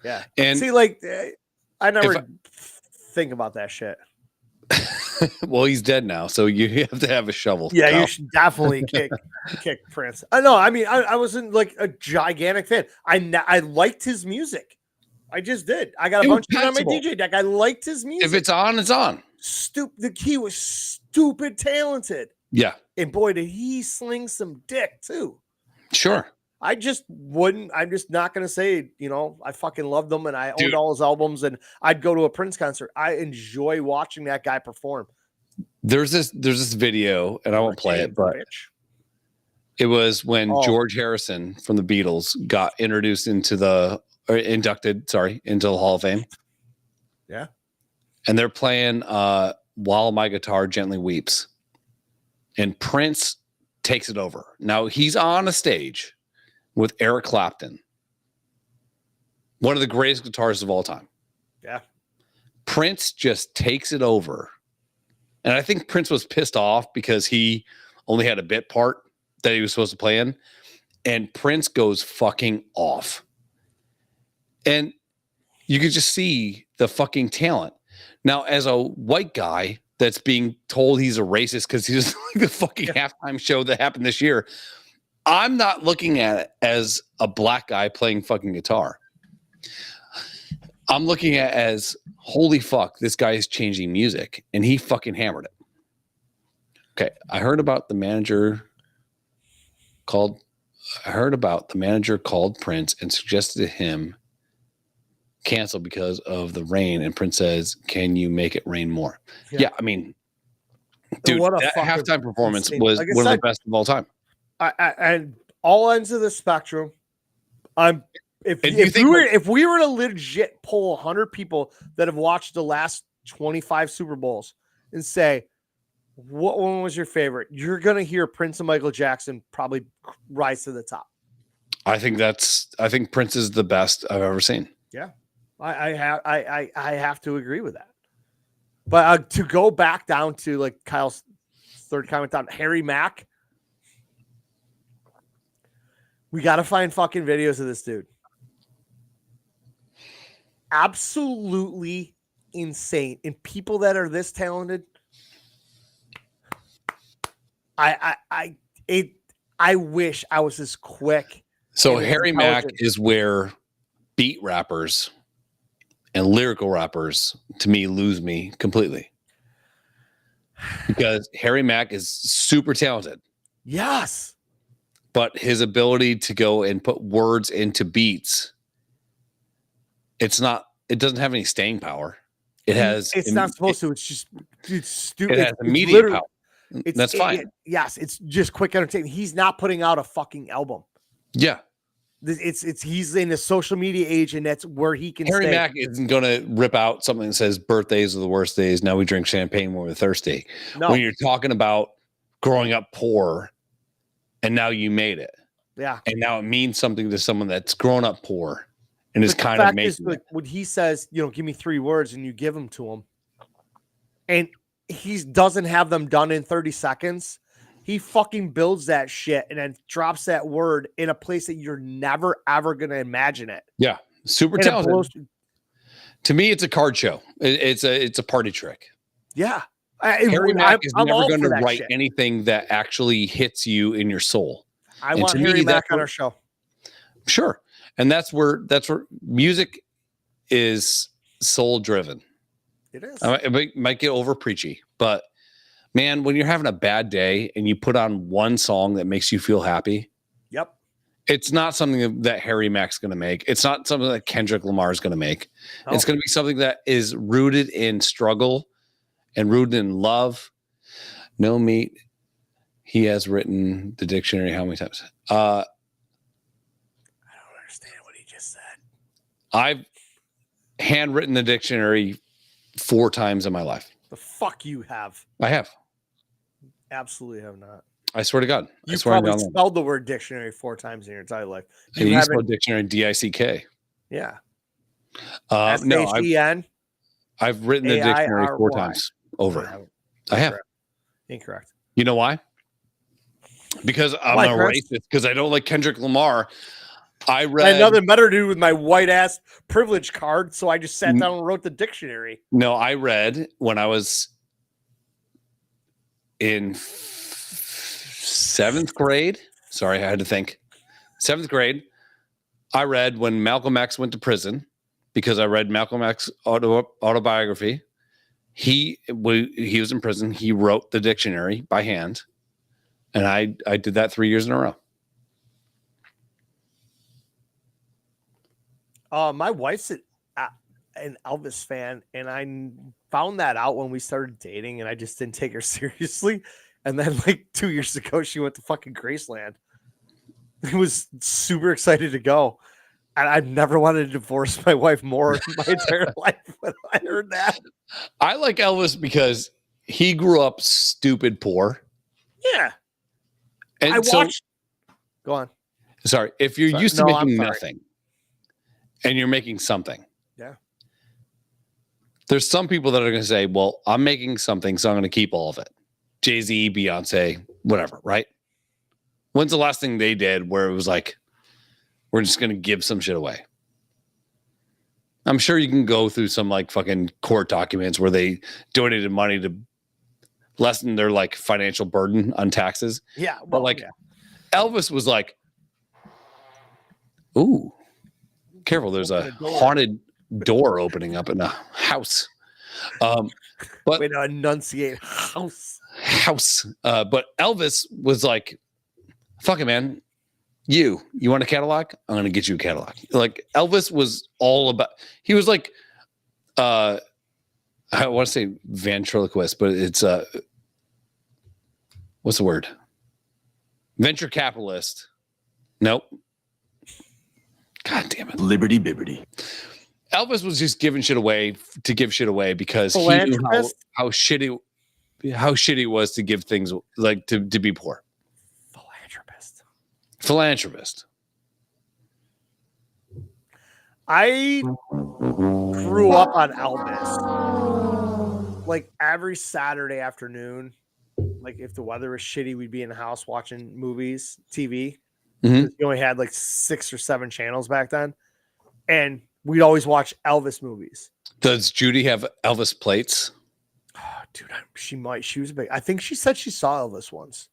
Yeah. And see, like, I never think about that shit. Well, he's dead now, so you have to have a shovel. Yeah, Kyle. you should definitely kick Prince. I know. I mean, I wasn't like a gigantic fan. I liked his music. I just did. I got a It was bunch of it on my passable. DJ deck. I liked his music. If it's on, it's on. The key was stupid talented. Yeah, And boy, did he sling some dick too. sure. I just wouldn't. I'm just not going to say, I fucking loved him and I owned Dude. all his albums and I'd go to a Prince concert. I enjoy watching that guy perform. There's this video, and I won't play it, but it was when George Harrison from the Beatles got inducted into the Hall of Fame. Yeah. And they're playing While My Guitar Gently Weeps. And Prince takes it over. Now he's on a stage with Eric Clapton, one of the greatest guitarists of all time. Yeah. Prince just takes it over. And I think Prince was pissed off because he only had a bit part that he was supposed to play in. And Prince goes fucking off. And you could just see the fucking talent. Now, as a white guy that's being told he's a racist because he's like the fucking halftime show that happened this year, I'm not looking at it as a black guy playing fucking guitar. I'm looking at it as, holy fuck, this guy is changing music, and he fucking hammered it. Okay, I heard about the manager called Prince and suggested to him cancel because of the rain, and Prince says, "Can you make it rain more?" Yeah, I mean, dude, that halftime performance was one of the best of all time. And all ends of the spectrum. If we were to legit poll 100 people that have watched the last 25 Super Bowls and say, what one was your favorite? You're gonna hear Prince and Michael Jackson probably rise to the top. I think Prince is the best I've ever seen. Yeah, I have to agree with that. But to go back down to like Kyle's third comment on Harry Mack, we got to find fucking videos of this dude. Absolutely insane. And people that are this talented, I wish I was as quick. So Harry Mack is where beat rappers and lyrical rappers, to me, lose me completely. Because Harry Mack is super talented. Yes. But his ability to go and put words into beats, it doesn't have any staying power. It's not supposed to. It's stupid. It has immediate power. That's fine. Yes, it's just quick entertainment. He's not putting out a fucking album. Yeah. He's in the social media age, and that's where he can. Harry Mack isn't going to rip out something that says birthdays are the worst days. Now we drink champagne when we're thirsty. No. When you're talking about growing up poor, and now you made it. Yeah. And now it means something to someone that's grown up poor and is kind of making it. When he says, give me 3 words, and you give them to him, and he doesn't have them done in 30 seconds. He fucking builds that shit and then drops that word in a place that you're never, ever going to imagine it. Yeah. Super talented. To me, it's a card show. It's a party trick. Yeah. Harry Mack is never going to write anything that actually hits you in your soul. I want Harry Mack on our show. Sure. And that's where music is soul driven. It is. It might get over preachy, but man, when you're having a bad day and you put on one song that makes you feel happy. Yep. It's not something that Harry Mack's going to make. It's not something that Kendrick Lamar is going to make. No. It's going to be something that is rooted in struggle and rooted in love. No meat. He has written the dictionary how many times? I don't understand what he just said. I've handwritten the dictionary 4 times in my life. The fuck you have. I have. Absolutely have not. I swear to God. You probably spelled the word dictionary 4 times in your entire life. You spelled dictionary DICK. Yeah. No, SHEN. I've written the dictionary 4 times over. I have. Incorrect. You know why? Because I'm a racist. Because I don't like Kendrick Lamar. I read nothing better to do with my white ass privilege card, so I just sat down and wrote the dictionary. No, I read when I was in seventh grade. Sorry, I had to think. Seventh grade, I read when Malcolm X went to prison because I read Malcolm X autobiography. He was in prison. He wrote the dictionary by hand, and I did that 3 years in a row. My wife's an Elvis fan, and I found that out when we started dating, and I just didn't take her seriously. And then, like 2 years ago, she went to fucking Graceland. I was super excited to go, and I've never wanted to divorce my wife more in my entire life when I heard that. I like Elvis because he grew up stupid poor. Yeah, And I watched. Go on. Sorry, if you're used to No, I'm making sorry. nothing, and you're making something. Yeah. There's some people that are going to say, well, I'm making something, so I'm going to keep all of it. Jay-Z, Beyonce, whatever, right? When's the last thing they did where it was like, we're just going to give some shit away? I'm sure you can go through some like fucking court documents where they donated money to lessen their like financial burden on taxes. Yeah. But like Elvis was like, ooh, careful. There's a haunted door opening up in a house. But way to enunciate house. But Elvis was like, fuck it, man. You want a Cadillac? I'm going to get you a Cadillac. Like Elvis was all about, he was like, I want to say ventriloquist, but it's, what's the word? Venture capitalist. Nope. God damn it. Liberty Bibberty. Elvis was just giving shit away to give shit away because he knew how shitty it was to give things like to be poor. Philanthropist. I grew up on Elvis. Like every Saturday afternoon, like if the weather was shitty, we'd be in the house watching movies, TV. Mm-hmm. You only had like 6 or 7 channels back then. And we'd always watch Elvis movies. Does Judy have Elvis plates? Oh, dude, she might. She was big. I think she said she saw Elvis once.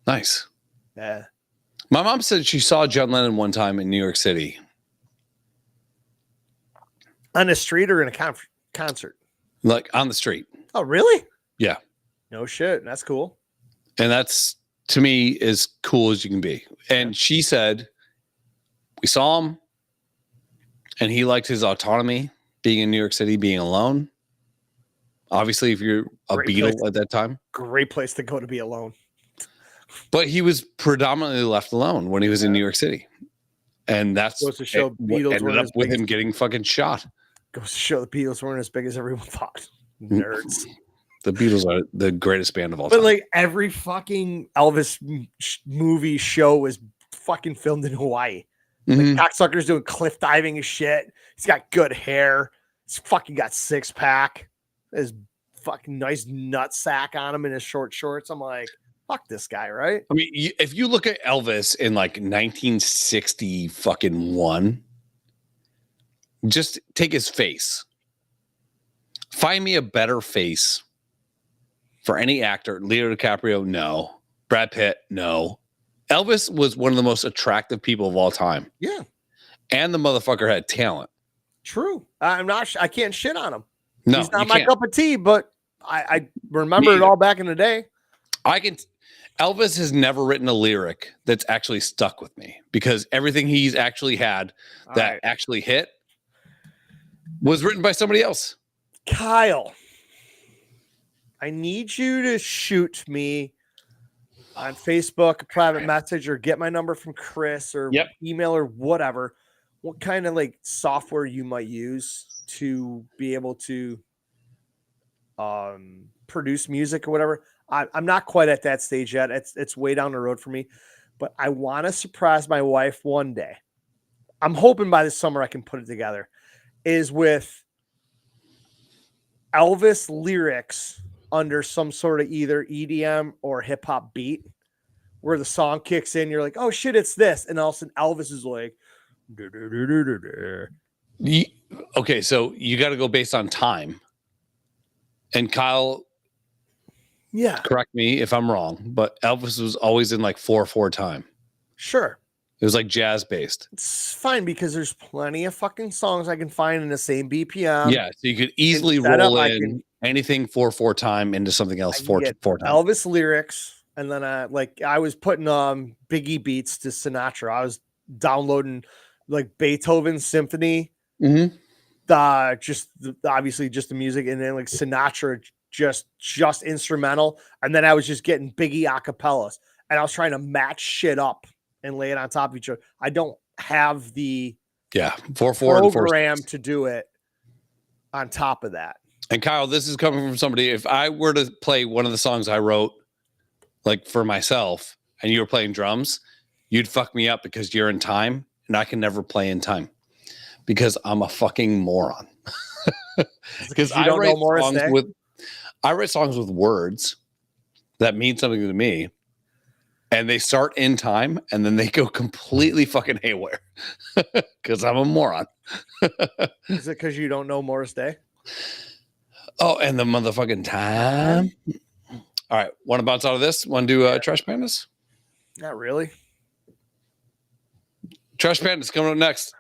Nice. Yeah. My mom said she saw John Lennon one time in New York City. On the street or in a concert? Like on the street. Oh, really? Yeah. No shit. That's cool. And that's, to me, as cool as you can be. And she said, we saw him, and he liked his autonomy, being in New York City, being alone. Obviously, if you're a Beatle at that time. Great place to go to be alone. But he was predominantly left alone when he was in New York City. And that's goes to show what Beatles ended up with him getting fucking shot. Goes to show the Beatles weren't as big as everyone thought. Nerds. The Beatles are the greatest band of all time. But like every fucking Elvis movie show was fucking filmed in Hawaii. Mm-hmm. Like cocksucker's doing cliff diving and shit. He's got good hair. He's fucking got 6-pack. His fucking nice nut sack on him in his short shorts. I'm like, fuck this guy, right? I mean, if you look at Elvis in like 1960 fucking 1, just take his face. Find me a better face for any actor. Leo DiCaprio, no. Brad Pitt, no. Elvis was one of the most attractive people of all time. Yeah. And the motherfucker had talent. True. I can't shit on him. No, he's not my cup of tea, but I remember it all back in the day. Elvis has never written a lyric that's actually stuck with me because everything he's actually had that actually hit was written by somebody else. Kyle, I need you to shoot me on Facebook, a private message, or get my number from Chris or email or whatever. What kind of like software you might use to be able to produce music or whatever. I'm not quite at that stage yet. It's way down the road for me, but I want to surprise my wife one day. I'm hoping by this summer I can put it together. Is with Elvis lyrics under some sort of either EDM or hip hop beat, where the song kicks in. You're like, oh shit, it's this, and all of a sudden Elvis is like, okay, so you got to go based on time. And Kyle, Yeah, Correct me if I'm wrong, but Elvis was always in like 4/4 time. sure. It was like jazz based. It's fine because there's plenty of fucking songs I can find in the same BPM. Yeah, so you could easily set up, roll I in can- anything 4/4 time into something else I can 4 get 4 time. Elvis lyrics, and then I was putting Biggie beats to Sinatra. I was downloading like Beethoven symphony, Mm-hmm. obviously just the music, and then like Sinatra just instrumental, and then I was just getting Biggie acapellas, and I was trying to match shit up and lay it on top of each other. I don't have the 4/4 and 4/6. program to do it on top of that. And Kyle, this is coming from somebody. If I were to play one of the songs I wrote, like for myself, and you were playing drums, you'd fuck me up because you're in time, and I can never play in time because I'm a fucking moron. Because I write songs with words that mean something to me, and they start in time, and then they go completely fucking haywire because I'm a moron. Is it because you don't know Morris Day? Oh, and the motherfucking time. All right, want to bounce out of this? Want to do Trash Pandas? Not really. Trash Pandas coming up next.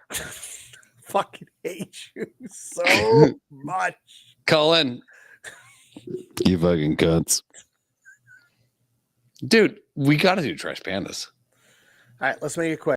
Fucking hate you so much. Call in. You fucking cunts. Dude, we got to do Trash Pandas. All right, let's make it quick.